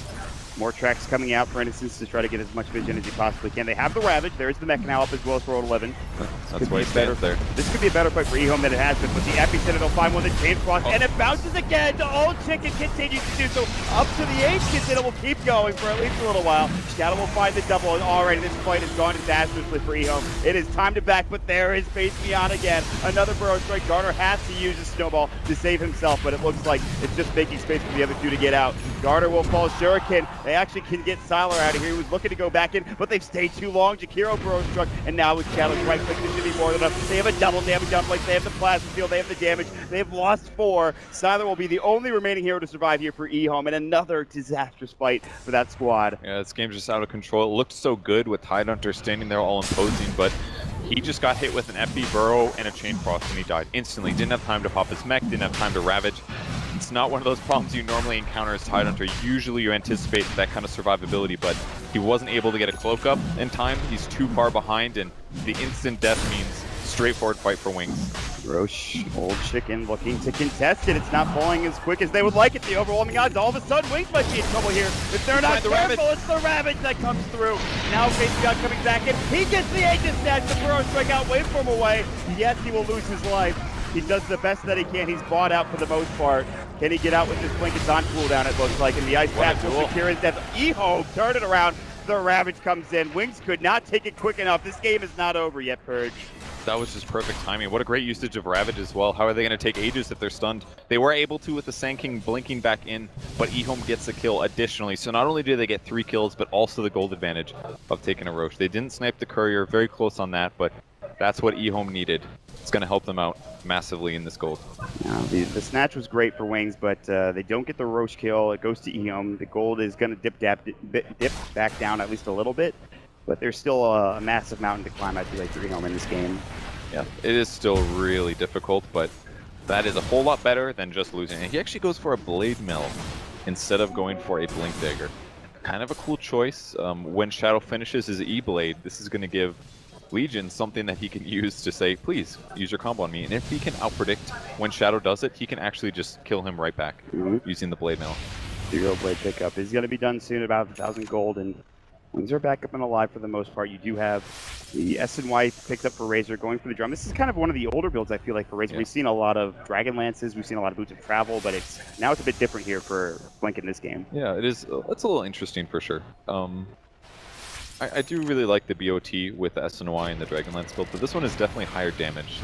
More tracks coming out, for instance, to try to get as much vision as he possibly can. They have the Ravage. There's the Mech now up as well as World 11. That's why he's better there. This could be a better fight for EHOME than it has been, but the Epicenter, they'll find one that Chain Frost, and it bounces again. The old chicken continues to do so. Up to the Ancient, and it will keep going for at least a little while. Shadow will find the double, and already this fight has gone disastrously for EHOME. It is time to back, but there is Face Beyond again. Another Burrow Strike. Garner has to use a snowball to save himself, but it looks like it's just making space for the other two to get out. Garner will fall Shuriken. They actually can get Sylar out of here. He was looking to go back in, but they've stayed too long. Jakiro Burrow Struck, and now with Shadow's right click, this should be more than enough. They have a double damage on place. They have the plasma field. They have the damage. They've lost 4. Sylar will be the only remaining hero to survive here for EHOME, and another disastrous fight for that squad. Yeah, this game's just out of control. It looked so good with Tidehunter standing there all imposing, but he just got hit with an Epi, Burrow, and a Chain Frost, and he died instantly. Didn't have time to pop his mech, didn't have time to Ravage. It's not one of those problems you normally encounter as Tidehunter. Usually you anticipate that kind of survivability, but he wasn't able to get a cloak up in time. He's too far behind, and the instant death means straightforward fight for Wings. Roche, old chicken, looking to contest it. It's not falling as quick as they would like it. The overwhelming odds. All of a sudden, Wings might be in trouble here. If they're not careful, it's the Ravage that comes through. Now Face Beyond coming back in. He gets the Aegis snatch. The Burrow Strike out, wait from away. Yes, he will lose his life. He does the best that he can. He's bought out for the most part. Can he get out with this blink? It's on cooldown, it looks like. And the Ice Patch will secure his death. EHOME, turn it around. The Ravage comes in. Wings could not take it quick enough. This game is not over yet, Purge. That was just perfect timing. What a great usage of Ravage as well. How are they going to take ages if they're stunned? They were able to with the Sand King blinking back in, but EHOME gets a kill additionally. So not only do they get 3 kills, but also the gold advantage of taking a Roche. They didn't snipe the Courier, very close on that, but that's what EHOME needed. It's going to help them out massively in this gold. The snatch was great for Wings, but they don't get the Roche kill. It goes to EHOME. The gold is going to dip back down at least a little bit, but there's still a massive mountain to climb, I feel like, for EHOME in this game. Yeah, it is still really difficult, but that is a whole lot better than just losing. And he actually goes for a Blade Mill instead of going for a Blink Dagger. Kind of a cool choice. When Shadow finishes his E-Blade, this is going to give Legion something that he can use to say, please, use your combo on me. And if he can outpredict when Shadow does it, he can actually just kill him right back using the Blade Mill. 0 blade pickup is going to be done soon, about 1,000 gold, and Wings are back up and alive for the most part. You do have the S&Y picked up for Razor, going for the drum. This is kind of one of the older builds, I feel like, for Razor. Yeah. We've seen a lot of Dragon Lances, we've seen a lot of Boots of Travel, but now it's a bit different here for Blink in this game. Yeah, it is. It's a little interesting for sure. I do really like the BOT with the S&Y and the Dragonlance build, but this one is definitely higher damage.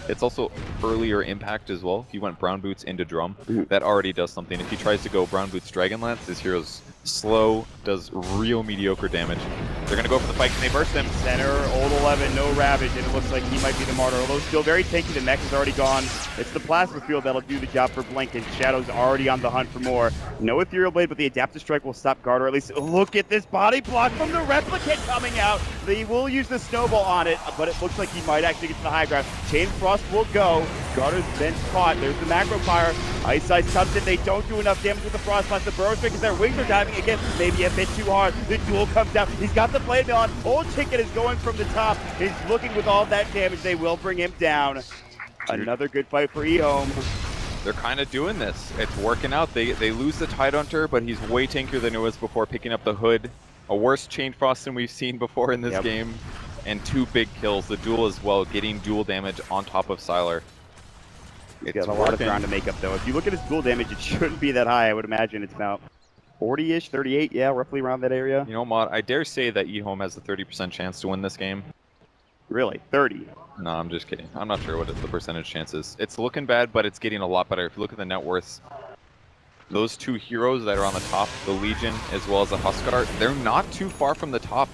It's also earlier impact as well. If you went Brown Boots into Drum, that already does something. If he tries to go Brown Boots Dragonlance, this hero's slow, does real mediocre damage. They're going to go for the fight. Can they burst him? Center, old 11, no Ravage, and it looks like he might be the martyr. Although still very tanky, the mech is already gone. It's the Plasma Field that'll do the job for Blink, and Shadow's already on the hunt for more. No Ethereal Blade, but the Adaptive Strike will stop Garter. At least look at this body block from the Replicant coming out. They will use the Snowball on it, but it looks like he might actually get to the high ground. Chain Frost will go. Garter's been caught. There's the Macro Fire. Ice comes in. They don't do enough damage with the Frost Blast. The Burrow Strike, because their wings are diving again. Maybe a bit too hard. The duel comes down. He's got the Blade Mill on. Old Chicken is going from the top. He's looking with all that damage. They will bring him down. Another good fight for EHOME. They're kind of doing this. It's working out. They lose the Tidehunter, but he's way tankier than he was before, picking up the Hood. A worse Chain Frost than we've seen before in this game. And 2 big kills. The duel as well, getting dual damage on top of Sylar. He's got a lot of ground to make up, though. If you look at his dual damage, it shouldn't be that high. I would imagine it's about 40-ish, 38, yeah, roughly around that area. You know, Mod, I dare say that EHOME has a 30% chance to win this game. Really? 30? No, I'm just kidding. I'm not sure what the percentage chance is. It's looking bad, but it's getting a lot better. If you look at the net worths, those 2 heroes that are on the top, the Legion as well as the Huskar, they're not too far from the top.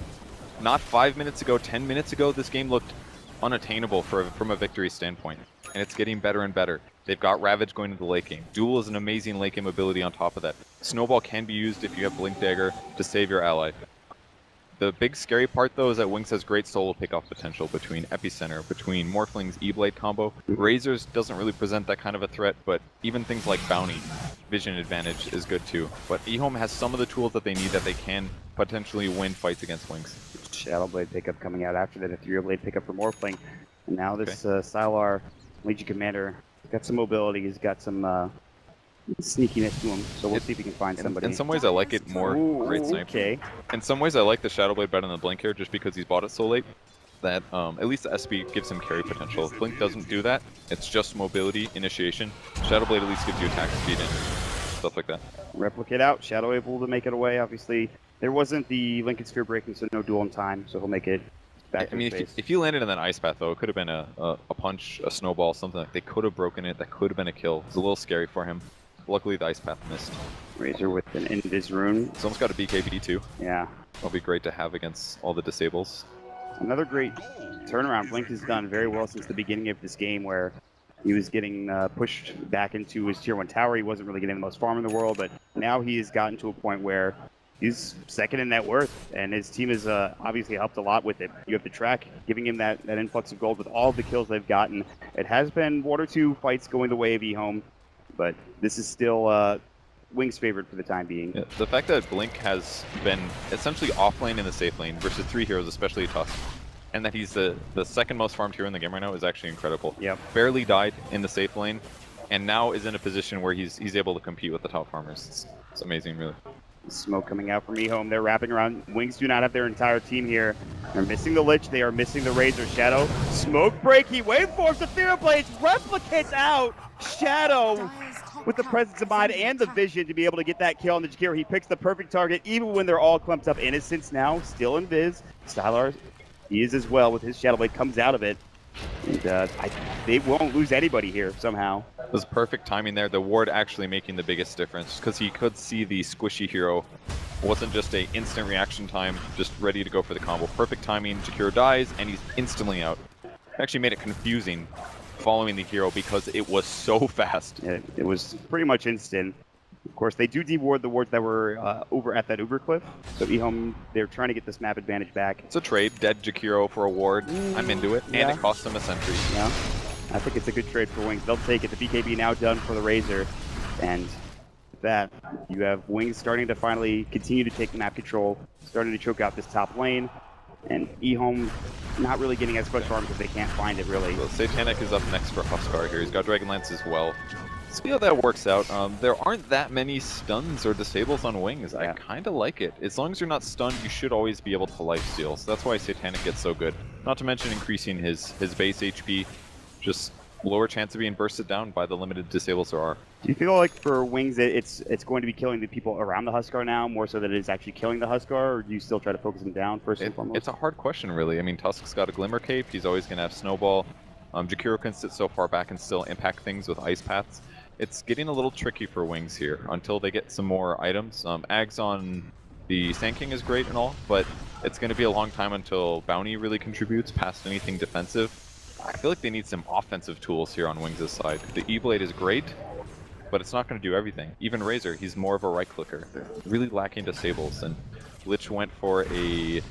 Not 5 minutes ago, 10 minutes ago, this game looked unattainable from a victory standpoint. And it's getting better and better. They've got Ravage going to the late game. Duel is an amazing late game ability on top of that. Snowball can be used if you have Blink Dagger to save your ally. The big scary part, though, is that Wings has great solo pickoff potential between Epicenter, between Morphling's E-Blade combo. Razors doesn't really present that kind of a threat, but even things like Bounty, vision advantage is good too. But EHOME has some of the tools that they need that they can potentially win fights against Wings. Shadow Blade pickup coming out after that Ethereal Blade pickup for Morphling. And now this Sylar Legion Commander got some mobility, he's got some sneakiness to him, so we'll see if we can find somebody. In some ways I like it more. Great snipe. Okay. In some ways I like the Shadow Blade better than the Blink here just because he's bought it so late. That at least the SB gives him carry potential. Blink doesn't do that. It's just mobility, initiation. Shadow Blade at least gives you attack speed and stuff like that. Replicate out, Shadow able to make it away. Obviously, there wasn't the Lincoln Sphere breaking, so no duel in time, so he'll make it back to space. If you landed in that ice path though, it could have been a punch, a snowball, something like they could have broken it. That could have been a kill. It's a little scary for him. Luckily, the ice path missed. Razor with an Invis rune. It's almost got a BKB too. Yeah. That'll be great to have against all the disables. Another great turnaround. Blink has done very well since the beginning of this game, where he was getting pushed back into his tier 1 tower. He wasn't really getting the most farm in the world, but now he has gotten to a point where he's second in net worth, and his team has obviously helped a lot with it. You have the track giving him that influx of gold with all the kills they've gotten. It has been 1 or 2 fights going the way of EHOME, but this is still Wing's favorite for the time being. Yeah, the fact that Blink has been essentially off lane in the safe lane versus 3 heroes, especially Tusk, and that he's the second most farmed hero in the game right now is actually incredible. Yep. Barely died in the safe lane, and now is in a position where he's able to compete with the top farmers. It's amazing, really. Smoke coming out from EHOME. They're wrapping around. Wings do not have their entire team here. They're missing the Lich. They are missing the Razor. Shadow. Smoke break. He waveforms. Ethereal Blades replicates out. Shadow with the presence of mind and the vision to be able to get that kill on the Jakiro. He picks the perfect target even when they're all clumped up. Innocence now. Still in Viz. Sylar, he is as well with his Shadow Blade. Comes out of it. And they won't lose anybody here somehow. It was perfect timing there. The ward actually making the biggest difference because he could see the squishy hero. It wasn't just a instant reaction time, just ready to go for the combo. Perfect timing. Jakiro dies and he's instantly out. Actually made it confusing following the hero because it was so fast. It was pretty much instant. Of course, they do deward the wards that were over at that Uber cliff. So EHOME, they're trying to get this map advantage back. It's a trade. Dead Jakiro for a ward. I'm into it. Yeah. And it costs them a sentry. Yeah, I think it's a good trade for Wings. They'll take it. The BKB now done for the Razor. And with that, you have Wings starting to finally continue to take map control, starting to choke out this top lane. And EHOME not really getting as much farm because they can't find it, really. Well, Satanic is up next for Huskar here. He's got Dragonlance as well. See how that works out. There aren't that many stuns or disables on Wings. I kind of like it. As long as you're not stunned, you should always be able to lifesteal. So that's why Satanic gets so good. Not to mention increasing his base HP. Just lower chance of being bursted down by the limited disables there are. Do you feel like for Wings it's going to be killing the people around the Huskar now more so that it is actually killing the Huskar, or do you still try to focus them down first and foremost? It's a hard question, really. I mean, Tusk's got a Glimmer Cape. He's always going to have Snowball. Jakiro can sit so far back and still impact things with Ice Paths. It's getting a little tricky for Wings here until they get some more items. Ags on the Sand King is great and all, but it's going to be a long time until Bounty really contributes past anything defensive. I feel like they need some offensive tools here on Wings' side. The E-Blade is great, but it's not going to do everything. Even Razor, he's more of a right-clicker. They're really lacking disables, and Lich went for the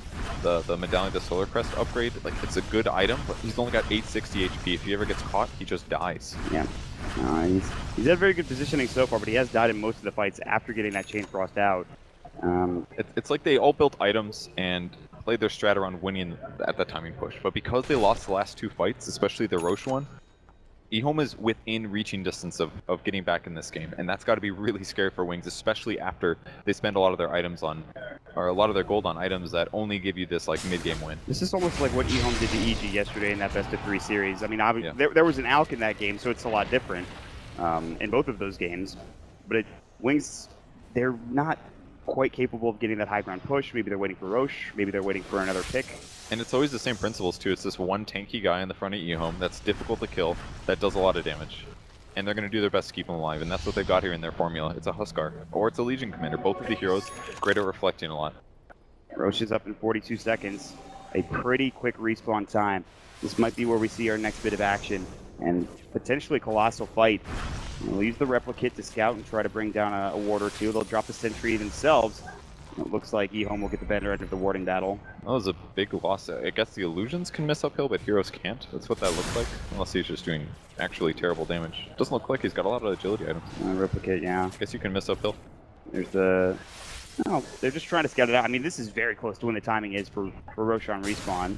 Medallion to Solar Crest upgrade. Like, it's a good item, but he's only got 860 HP. If he ever gets caught, he just dies. Yeah. He's had very good positioning so far, but he has died in most of the fights after getting that Chain Frost out. It's like they all built items and played their strat around winning at that timing push. But because they lost the last 2 fights, especially the Roche one, EHOME is within reaching distance of getting back in this game. And that's got to be really scary for Wings, especially after they spend a lot of their items on, or a lot of their gold on items that only give you this like mid-game win. This is almost like what EHOME did to EG yesterday in that best-of-3 series. I mean, obviously, there was an ALK in that game, so it's a lot different in both of those games. But Wings, they're not quite capable of getting that high ground push. Maybe they're waiting for Roche. Maybe they're waiting for another pick. And it's always the same principles too. It's this one tanky guy in the front of EHOME that's difficult to kill, that does a lot of damage. And they're going to do their best to keep him alive, and that's what they've got here in their formula. It's a Huskar, or it's a Legion Commander. Both of the heroes, great at reflecting a lot. Roche is up in 42 seconds. A pretty quick respawn time. This might be where we see our next bit of action, and potentially colossal fight. They'll use the Replicate to scout and try to bring down a ward or two. They'll drop the Sentry themselves. It looks like EHOME will get the better end of the warding battle. That was a big loss. I guess the illusions can miss uphill, but heroes can't. That's what that looks like. Unless he's just doing actually terrible damage. Doesn't look like he's got a lot of agility items. Replicate, yeah. I guess you can miss uphill. There's the No, they're just trying to scout it out. I mean, this is very close to when the timing is for Roshan respawn.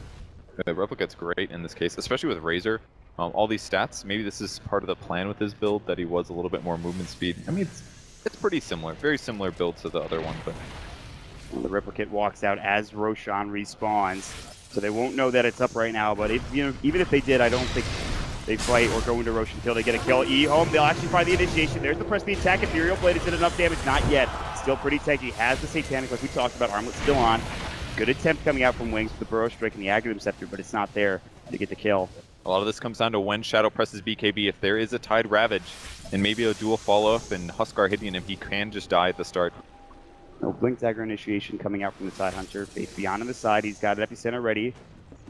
The Replicate's great in this case, especially with Razor. All these stats, maybe this is part of the plan with his build, that he was a little bit more movement speed. I mean, it's pretty similar, very similar build to the other one, but... And the Replicate walks out as Roshan respawns, so they won't know that it's up right now, but even if they did, I don't think they fight or go into Roshan until they get a kill. EHOME, they'll actually find the initiation. There's the press the attack. Ethereal Blade has did enough damage, not yet. Still pretty tanky, has the Satanic, like we talked about, Armlet still on. Good attempt coming out from Wings with the Burrow Strike and the Aggregate Scepter, but it's not there to get the kill. A lot of this comes down to when Shadow presses BKB. If there is a Tide Ravage and maybe a dual follow-up and Huskar hitting him, he can just die at the start. No Blink Dagger initiation coming out from the side hunter. Faith Beyond on the side, he's got an Epicenter ready.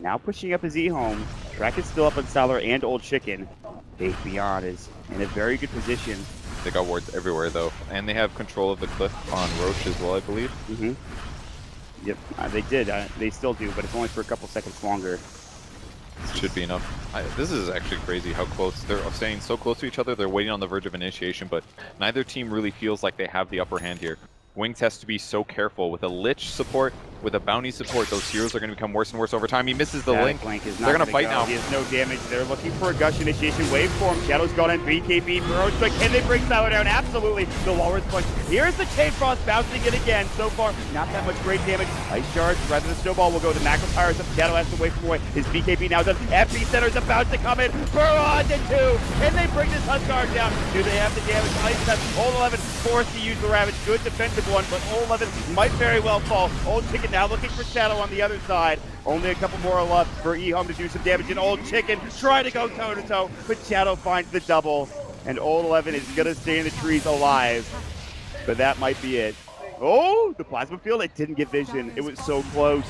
Now pushing up his EHOME. Track is still up on Salar and Old Chicken. Faith Beyond is in a very good position. They got wards everywhere though, and they have control of the cliff on Roche as well, I believe. Mm-hmm. Yep, they did. They still do, but it's only for a couple seconds longer. Should be enough. This is actually crazy how close. They're staying so close to each other, they're waiting on the verge of initiation, but neither team really feels like they have the upper hand here. Wings has to be so careful. With a Lich support, with a Bounty support, those heroes are going to become worse and worse over time. He misses the link. Is They're going to fight now. He has no damage. They're looking for a Gush initiation. Waveform. Shadow's gone in. BKB. Burrow Strike. Can they bring Salar down? Absolutely. The Walrus Punch. Here's the Chain Frost bouncing it again. So far, not that much great damage. Ice Charge. Rather than Snowball will go. The Macro Powers up. Shadow has to wait for away. His BKB now done. Epicenter's about to come in. Burrow on to 2. Can they bring this Huskar down? Do they have the damage? Ice Touch. Old 11 forced to use the Ravage. Good defensive one, but Old 11 might very well fall. Old Chicken now looking for Shadow on the other side. Only a couple more left for EHOME to do some damage. And Old Chicken trying to go toe-to-toe, but Shadow finds the double. And Old 11 is going to stay in the trees alive. But that might be it. Oh, the Plasma Field, it didn't get vision. It was so close.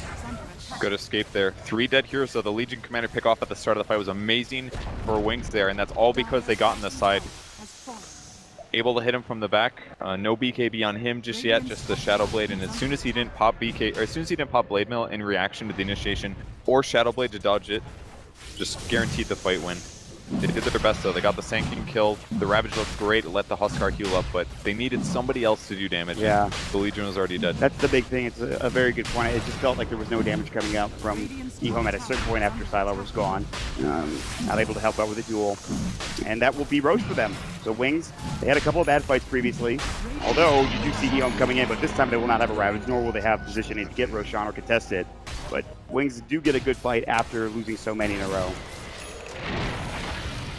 Good escape there. 3 dead heroes, so the Legion Commander pick off at the start of the fight was amazing for Wings there, and that's all because they got on the side. Able to hit him from the back. No BKB on him just yet, just the Shadow Blade. And as soon as he didn't pop Blade Mail in reaction to the initiation or Shadow Blade to dodge it, just guaranteed the fight win. They did their best though. They got the Sand King killed. The Ravage looked great. It let the Huskar heal up, but they needed somebody else to do damage. Yeah. The Legion was already dead. That's the big thing. It's a very good point. It just felt like there was no damage coming out from EHOME at a certain point after Silo was gone. Not able to help out with the duel. And that will be Roche for them. So Wings, they had a couple of bad fights previously. Although you do see EHOME coming in, but this time they will not have a Ravage, nor will they have positioning to get Roshan or contest it. But Wings do get a good fight after losing so many in a row.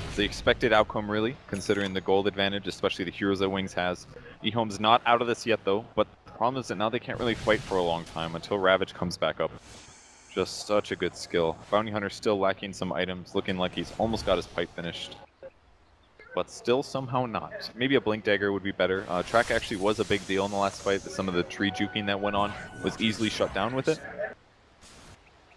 It's the expected outcome, really, considering the gold advantage, especially the heroes that Wings has. EHOME's not out of this yet, though, but the problem is that now they can't really fight for a long time until Ravage comes back up. Just such a good skill. Bounty Hunter still lacking some items, looking like he's almost got his pipe finished. But still somehow not. Maybe a Blink Dagger would be better. Track actually was a big deal in the last fight. Some of the tree juking that went on was easily shut down with it.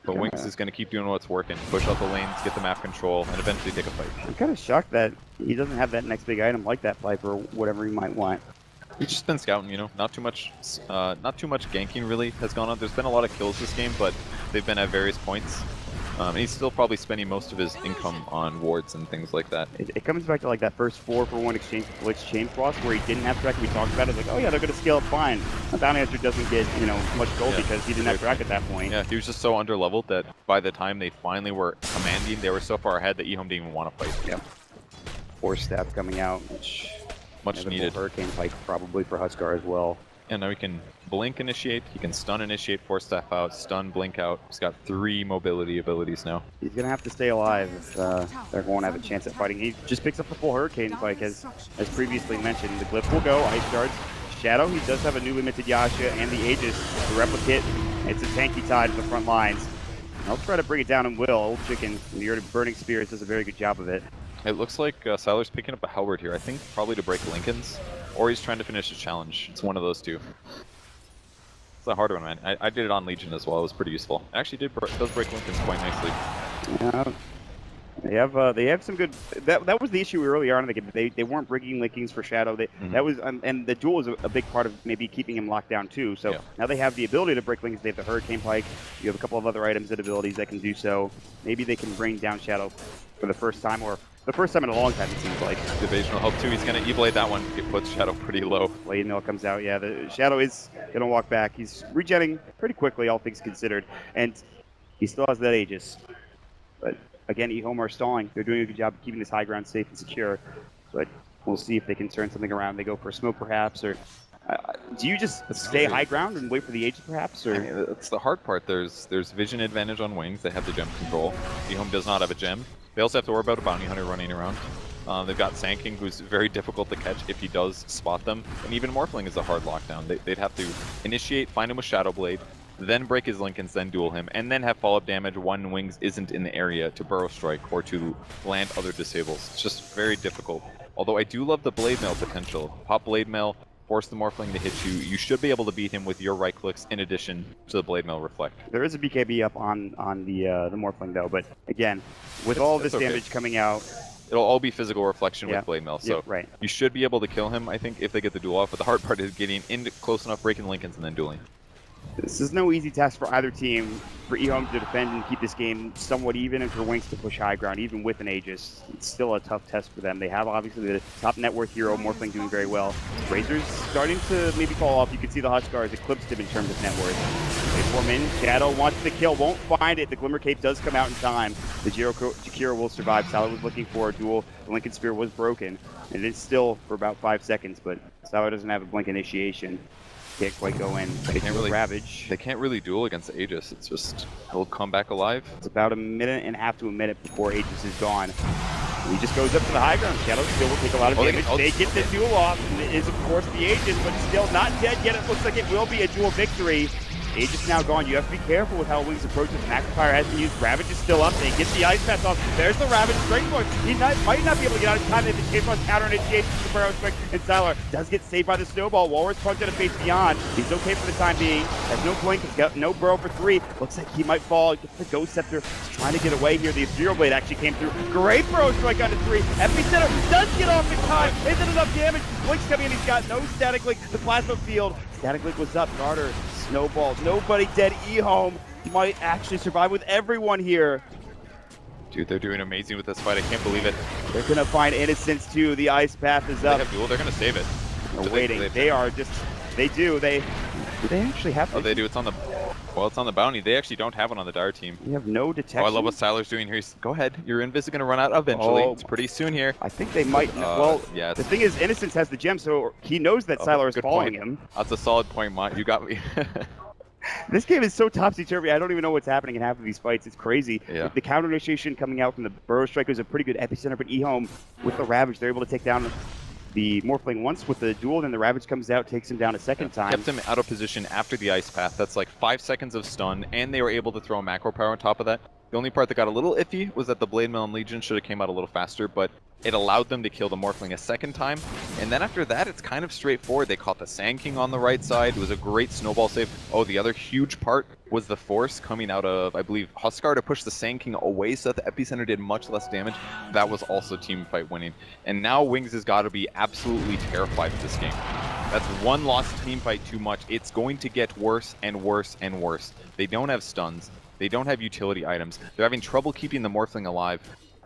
But Wings is going to keep doing what's working. Push out the lanes, get the map control, and eventually take a fight. I'm kind of shocked that he doesn't have that next big item like that pipe or whatever he might want. He's just been scouting, you know. Not too much ganking really has gone on. There's been a lot of kills this game, but they've been at various points. And he's still probably spending most of his income on wards and things like that. It comes back to like that first 4-for-1 exchange with Blitz Chain Frost where he didn't have track. We talked about it like, oh yeah, they're going to scale up fine. A Bounty Hunter doesn't get, you know, much gold because he didn't have track at that point. Yeah, he was just so underleveled that by the time they finally were commanding, they were so far ahead that EHOME didn't even want to fight. Yep. Force Staff coming out, which much needed. Hurricane Pike probably for Huskar as well. And now he can blink initiate, he can stun initiate, Force Staff out, stun, blink out. He's got 3 mobility abilities now. He's going to have to stay alive if they're going to have a chance at fighting. He just picks up the full Hurricane Pike as previously mentioned. The Glyph will go, Ice Shards. Shadow, he does have a new limited Yasha and the Aegis. The Replicate, it's a tanky Tide at the front lines. I'll try to bring it down and will. Old Chicken, the Burning Spirits does a very good job of it. It looks like Siler's picking up a Halberd here. I think probably to break Lincoln's, or he's trying to finish a challenge. It's one of those two. It's a hard one, man. I did it on Legion as well. It was pretty useful. It actually does break Lincoln's quite nicely. Yeah, they have some good. That was the issue early on in the game. They weren't breaking Linkings for Shadow. That was and the duel was a big part of maybe keeping him locked down too. So now they have the ability to break Linkings. They have the Hurricane Pike. You have a couple of other items and abilities that can do so. Maybe they can bring down Shadow for the first time, or The first time in a long time, it seems like. Divisional help too. He's going to E-Blade that one. It puts Shadow pretty low. Blade Mill comes out. Yeah, the Shadow is going to walk back. He's regenning pretty quickly, all things considered. And he still has that Aegis. But again, EHOME are stalling. They're doing a good job of keeping this high ground safe and secure. But we'll see if they can turn something around. They go for a smoke perhaps, or do you just stay high ground and wait for the Aegis perhaps? Or I mean, that's the hard part. There's vision advantage on Wings. They have the gem control. EHOME does not have a gem. They also have to worry about a bounty hunter running around. They've got Sand King, who's very difficult to catch if he does spot them. And even Morphling is a hard lockdown. They'd have to initiate, find him with Shadow Blade, then break his Linkens, then duel him, and then have follow-up damage when Wings isn't in the area to Burrow Strike or to land other disables. It's just very difficult. Although I do love the Blade Mail potential. Pop Blade Mail, force the Morphling to hit you. You should be able to beat him with your right clicks in addition to the Blade Mail Reflect. There is a BKB up on the Morphling though, but again, with all this okay. damage coming out, It'll all be physical reflection Yeah. with Blade Mail, so Yeah, right. you should be able to kill him, I think, if they get the duel off. But the hard part is getting in close enough, breaking Linkens, and then dueling. this is no easy task for either team. For EHOME to defend and keep this game somewhat even, and for Wings to push high ground, even with an Aegis. It's still a tough test for them. They have obviously the top net worth hero, Morphling, doing very well. Razor's starting to maybe fall off. You can see the Huskar has eclipsed him in terms of net worth. They form in. Shadow wants the kill, won't find it. The Glimmer Cape does come out in time. The Jakiro will survive. Salah was looking for a duel. The Lincoln Spear was broken. And it's still for about 5 seconds, but Salah doesn't have a blink initiation. Can't quite go in. They can't really Ravage. They can't really duel against Aegis. It's just he'll come back alive. It's about a minute and a half to a minute before Aegis is gone. He just goes up to the high ground. Shadow still will take a lot of damage. They get the duel off. It is, of course, the Aegis, but still not dead yet. It looks like it will be a duel victory. Aegis now gone. You have to be careful with how Wings approaches. Magnifier has been used. Ravage is still up. They get the Ice Path off. There's the Ravage. Straight forward. He might not be able to get out of time. If the Chase on counter initiation to the Burrow Strike. And Sylar does get saved by the Snowball. Walrus punch at a face beyond. He's okay for the time being. Has no blink. He's got no Burrow for 3. Looks like he might fall. Gets the Ghost Scepter. He's trying to get away here. The Zero Blade actually came through. Great Burrow Strike onto 3. Epicenter does get off in time. Isn't enough damage. Blink's coming in. He's got no Static Link. The Plasma Field. Static Link was up. Garter. Snowball. Nobody dead. EHOME might actually survive with everyone here. Dude, they're doing amazing with this fight. I can't believe it. They're going to find Innocence too. The Ice Path is They up. have duel. They're going to save it. They're waiting. They are just... They do. Do they actually have... Oh, they do. It's on the... Well, it's on the bounty. They actually don't have one on the Dire team. We have no detection. Oh, I love what Sylar's doing here. Go ahead. Your Invis is going to run out eventually. Oh. It's pretty soon here. I think they might... well, yeah, the thing is, Innocence has the gem, so he knows that Sylar is good following point. him. That's a solid point, Mont. You got me. This game is so topsy-turvy. I don't even know what's happening in half of these fights. It's crazy. Yeah. The counter initiation coming out from the Burrow Strike is a pretty good epicenter, but EHOME with the Ravage, they're able to take down the Morphling once with the duel, then the Ravage comes out, takes him down a second time. Kept him out of position after the Ice Path. That's like 5 seconds of stun, and they were able to throw a macro power on top of that. The only part that got a little iffy was that the Blade Mail and Legion should have came out a little faster, but it allowed them to kill the Morphling a second time. And then after that, it's kind of straightforward. They caught the Sand King on the right side. It was a great snowball save. Oh, the other huge part was the force coming out of, I believe, Huskar to push the Sand King away so that the Epicenter did much less damage. That was also team fight winning. And now Wings has got to be absolutely terrified of this game. That's one lost team fight too much. It's going to get worse and worse and worse. They don't have stuns. They don't have utility items. They're having trouble keeping the Morphling alive.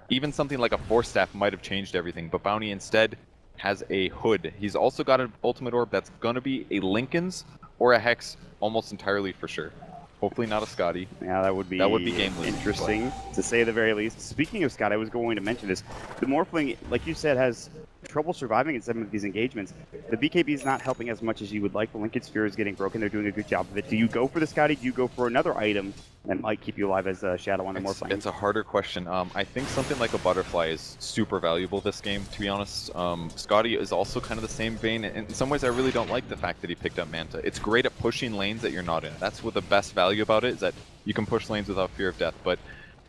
Even something like a Force Staff might have changed everything, but Bounty instead has a hood. He's also got an Ultimate Orb that's going to be a Linken's or a Hex almost entirely for sure. Hopefully not a Scotty. Yeah, that would be game-losing, interesting, to say the very least. Speaking of Scott, I was going to mention this. The Morphling, like you said, has trouble surviving in some of these engagements. The BKB is not helping as much as you would like. The Lincoln Sphere is getting broken. They're doing a good job of it. Do you go for the Scotty? Do you go for another item that might keep you alive as a Shadow on the Morphling? It's a harder question. I think something like a Butterfly is super valuable this game, to be honest. Scotty is also kind of the same vein. In some ways, I really don't like the fact that he picked up Manta. It's great at pushing lanes that you're not in. That's what the best value about it is, that you can push lanes without fear of death. But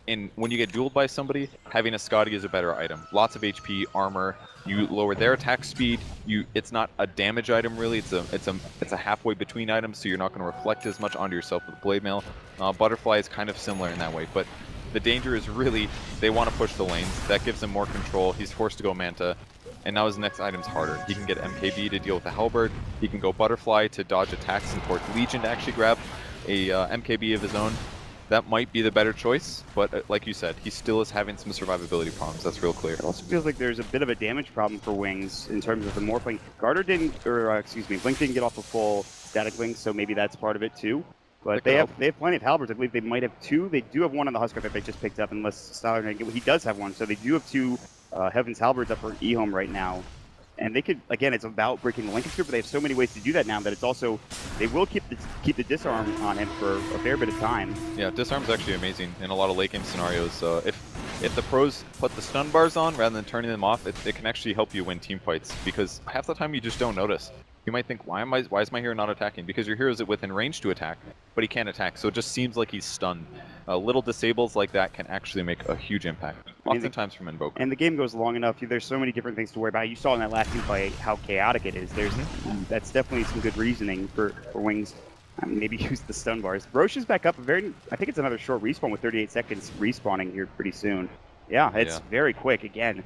when you get dueled by somebody, having a Scotty is a better item. Lots of HP, armor. You lower their attack speed. It's not a damage item really. It's a halfway between items, so you're not going to reflect as much onto yourself with Blade Mail. Butterfly is kind of similar in that way, but the danger is really they want to push the lanes. That gives him more control. He's forced to go Manta, and now his next item's harder. He can get MKB to deal with the Halberd. He can go Butterfly to dodge attacks and force Legion to actually grab a MKB of his own. that might be the better choice, but like you said, he still is having some survivability problems. That's real clear. It also feels like there's a bit of a damage problem for Wings in terms of the Morphling. Garter didn't, or excuse me, Blink didn't get off a full static wing, so maybe that's part of it too. But they have plenty of halberds. I believe they might have 2. They do have 1 on the Husker that they just picked up, unless Styler, he does have 1. So they do have 2 Heaven's halberds up for EHOME right now. And they could, again, it's about breaking the linkage through, but they have so many ways to do that now that it's also, they will keep the disarm on him for a fair bit of time. Yeah, disarm's actually amazing in a lot of late game scenarios. If the pros put the stun bars on rather than turning them off, it can actually help you win team fights, because half the time you just don't notice. You might think, why is my hero not attacking? Because your hero is within range to attack, but he can't attack, so it just seems like he's stunned. Little disables like that can actually make a huge impact, oftentimes from Invoker. And the game goes long enough, there's so many different things to worry about. You saw in that last team fight how chaotic it is. That's definitely some good reasoning for Wings. Maybe use the stun bars. Roche is back up. I think it's another short respawn with 38 seconds respawning here pretty soon. Yeah, it's very quick again.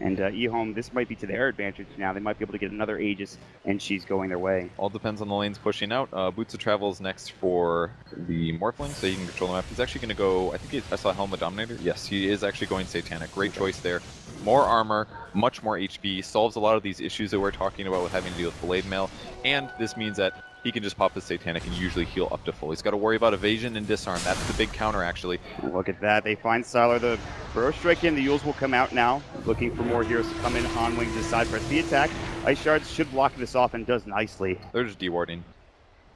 And EHOME, this might be to their advantage now. They might be able to get another Aegis, and she's going their way. All depends on the lanes pushing out. Boots of Travel is next for the Morphling, so he can control the map. He's actually going to go, I saw Helm of Dominator. Yes, he is actually going Satanic. Great choice there. More armor, much more HP, solves a lot of these issues that we're talking about with having to deal with Blade Mail. And this means that he can just pop his Satanic and usually heal up to full. He's got to worry about evasion and disarm. That's the big counter, actually. Look at that. They find Styler. The Burrow Strike in. The Yules will come out now, looking for more heroes to come in on Wings' side. Press the attack. Ice Shards should block this off and does nicely. They're just dewarding.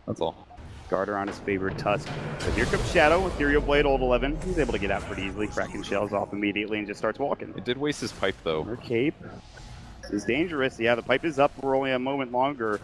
That's all. Garter on his favorite Tusk. But here comes Shadow. Ethereal Blade, old 11. He's able to get out pretty easily, cracking shells off immediately and just starts walking. It did waste his pipe, though. Her cape. This is dangerous. Yeah, the pipe is up for only a moment longer.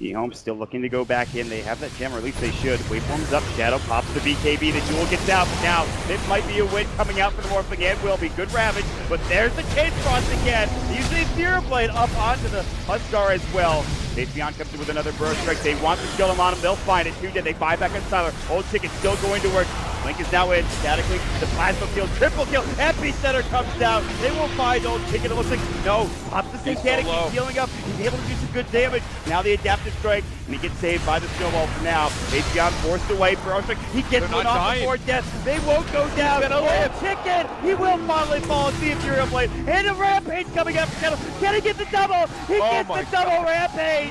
EHOME still looking to go back in. They have that gem, or at least they should. Waveform's up. Shadow pops the BKB. The Jewel gets out. But now, this might be a win coming out for the Morphling, and will be. Good Ravage. But there's the Chain Frost again. He's the Ethereal Blade up onto the Huskar as well. Dacian comes in with another Burrow Strike. They want to kill him on him. They'll find it. 2 dead. They buy back on Styler. Old Chicken still going to work. Link is now in. Statically, the Plasma kill. Triple kill. Epicenter comes down. They will find Old Chicken. It looks like, no. Pops the Satanic. He's healing up. He's able to do some good damage. Now the Adaptive Strike. And he gets saved by the Snowball for now. Dacian forced away. Burrow Strike. He gets one off before death. They won't go down. Old Chicken. He will finally fall as the Ethereal Blade. And a Rampage coming up. Can he get the double? He gets the double Rampage.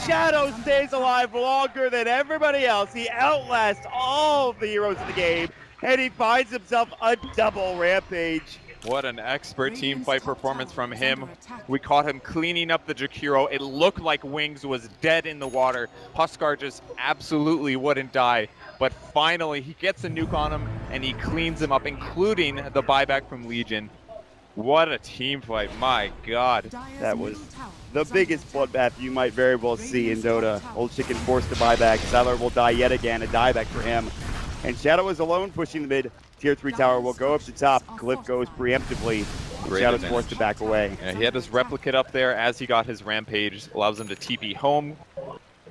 Shadow stays alive longer than everybody else. He outlasts all of the heroes in the game, and he finds himself a double Rampage. What an expert team fight performance from him. We caught him cleaning up the Jakiro. It looked like Wings was dead in the water. Huskar just absolutely wouldn't die. But finally, he gets a nuke on him, and he cleans him up, including the buyback from Legion. What a team fight, my God. That was the biggest bloodbath you might very well see in Dota. Old Chicken forced to buy back. Styler will die yet again, a dieback for him. And Shadow is alone pushing the mid. Tier 3 tower will go up to top. Glyph goes preemptively. Shadow's forced to back away. Yeah, he had his replicate up there as he got his Rampage. Allows him to TP home.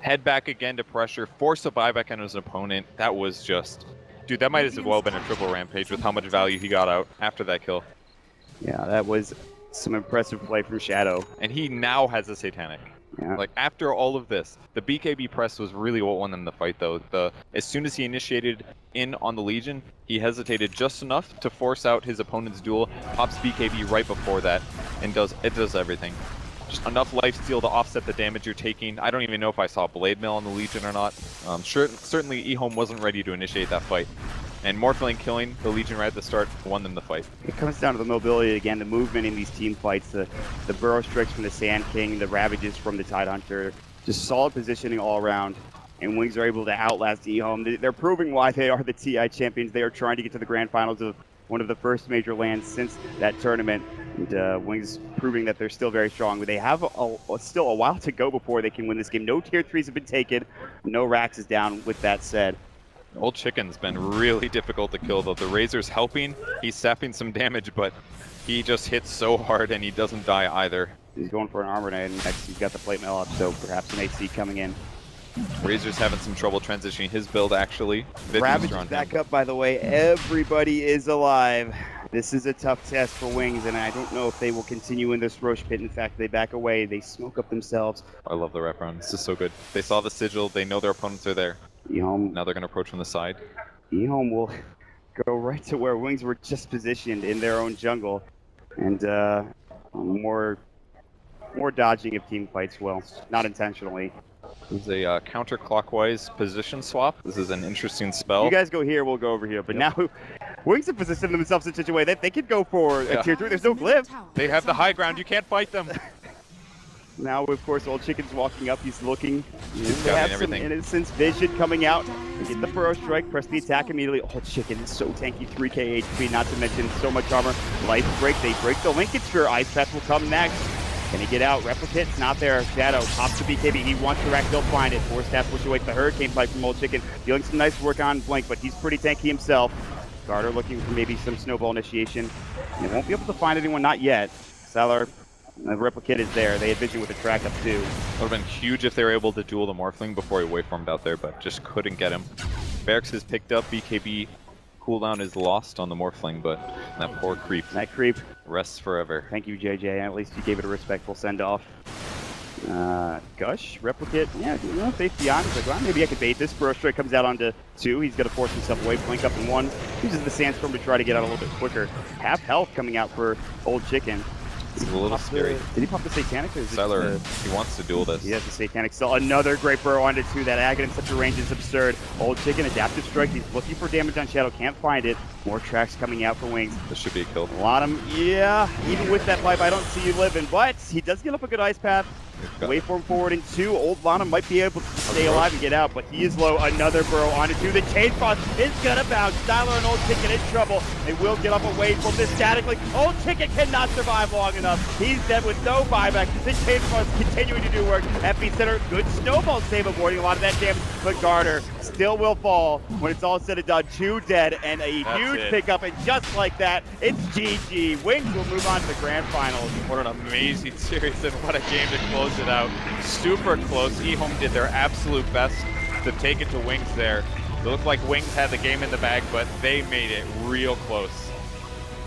Head back again to pressure. Force a buyback on his opponent. That was just... Dude, that might as well been a triple Rampage with how much value he got out after that kill. Yeah, that was some impressive play from Shadow. And he now has a Satanic. Yeah. Like, after all of this, the BKB press was really what won them the fight, though. As soon as he initiated in on the Legion, he hesitated just enough to force out his opponent's duel, pops BKB right before that, and does everything. Just enough lifesteal to offset the damage you're taking. I don't even know if I saw Blade Mail on the Legion or not. Certainly, EHOME wasn't ready to initiate that fight. And Morphling killing the Legion right at the start won them the fight. It comes down to the mobility again, the movement in these team fights, the Burrow Strikes from the Sand King, the Ravages from the Tidehunter, just solid positioning all around. And Wings are able to outlast EHOME. They're proving why they are the TI champions. They are trying to get to the grand finals of one of the first major lands since that tournament. And Wings proving that they're still very strong. But they have still a while to go before they can win this game. No tier 3s have been taken. No Rax is down with that said. Old Chicken's been really difficult to kill, though. The Razor's helping. He's sapping some damage, but he just hits so hard and he doesn't die either. He's going for an Armor Knight, and next he's got the Plate Mail up, so perhaps an AC coming in. Razor's having some trouble transitioning his build, actually. Ravage is back up, by the way. Everybody is alive. This is a tough test for Wings, and I don't know if they will continue in this Roche pit. In fact, they back away. They smoke up themselves. I love the wraparound. This is so good. They saw the sigil. They know their opponents are there. EHOME. Now they're going to approach from the side. EHOME will go right to where Wings were just positioned in their own jungle. And more dodging if team fights well, not intentionally. This is a counterclockwise position swap. This is an interesting spell. You guys go here, we'll go over here. But now Wings have positioned themselves in such a way that they could go for a tier 3. There's no glyph. They have the high ground. You can't fight them. Now, of course, Old Chicken's walking up. He's looking. He's They have everything. some innocence vision coming out. They get the burrow strike, press the attack immediately. Old Chicken is so tanky, 3k HP, not to mention so much armor. Life break, they break the linkage sphere. Ice Path will come next. Can he get out? Replicate's not there. Shadow pops the BKB. He wants the rack. He'll find it. Force Staff push away the Hurricane Pipe from Old Chicken. Dealing some nice work on Blink, but he's pretty tanky himself. Garter looking for maybe some snowball initiation. And they won't be able to find anyone, not yet. Salar, the Replicate is there. They had vision with a track up too. Would have been huge if they were able to duel the Morphling before he waveformed out there, but just couldn't get him. Barracks is picked up. BKB cooldown is lost on the Morphling, but that poor creep. That creep rests forever. Thank you, JJ. At least you gave it a respectful send-off. Gush, Replicate, yeah, you know, Faith Beyond is like, well, maybe I could bait this. Burrow Strike comes out onto 2. He's going to force himself away, Blink up in 1. Uses the Sandstorm to try to get out a little bit quicker. Half health coming out for Old Chicken. It's a little scary. Did he pop the Satanic? Or is Sylar, he wants to duel this. He has the Satanic still. Another great burrow onto 2. That Agate in such a range is absurd. Old Chicken, Adaptive Strike. He's looking for damage on Shadow. Can't find it. More tracks coming out for Wings. This should be a kill. A lot of them. Yeah, even with that pipe, I don't see you living. But he does get up a good Ice Path. Waveform forward in 2. Old Lana might be able to stay alive and get out, but he is low. Another burrow onto 2. The Chain Frost is gonna bounce. Styler and Old Chicken in trouble. They will get off a waveform this statically. Old Chicken cannot survive long enough. He's dead with no buyback. The Chain Frost continuing to do work. Epicenter, good snowball save, avoiding a lot of that damage, but Garter still will fall when it's all said and done. 2 dead and a huge pickup, and just like that, it's GG. Wings will move on to the grand finals. What an amazing series and what a game to close it out. Super close. EHOME did their absolute best to take it to Wings there. It looked like Wings had the game in the bag, but they made it real close.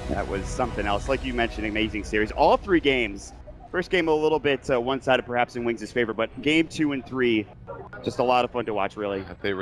That was something else. Like you mentioned, amazing series. All 3 games. First game a little bit one-sided perhaps in Wings' favor, but game 2 and 3, just a lot of fun to watch, really. They really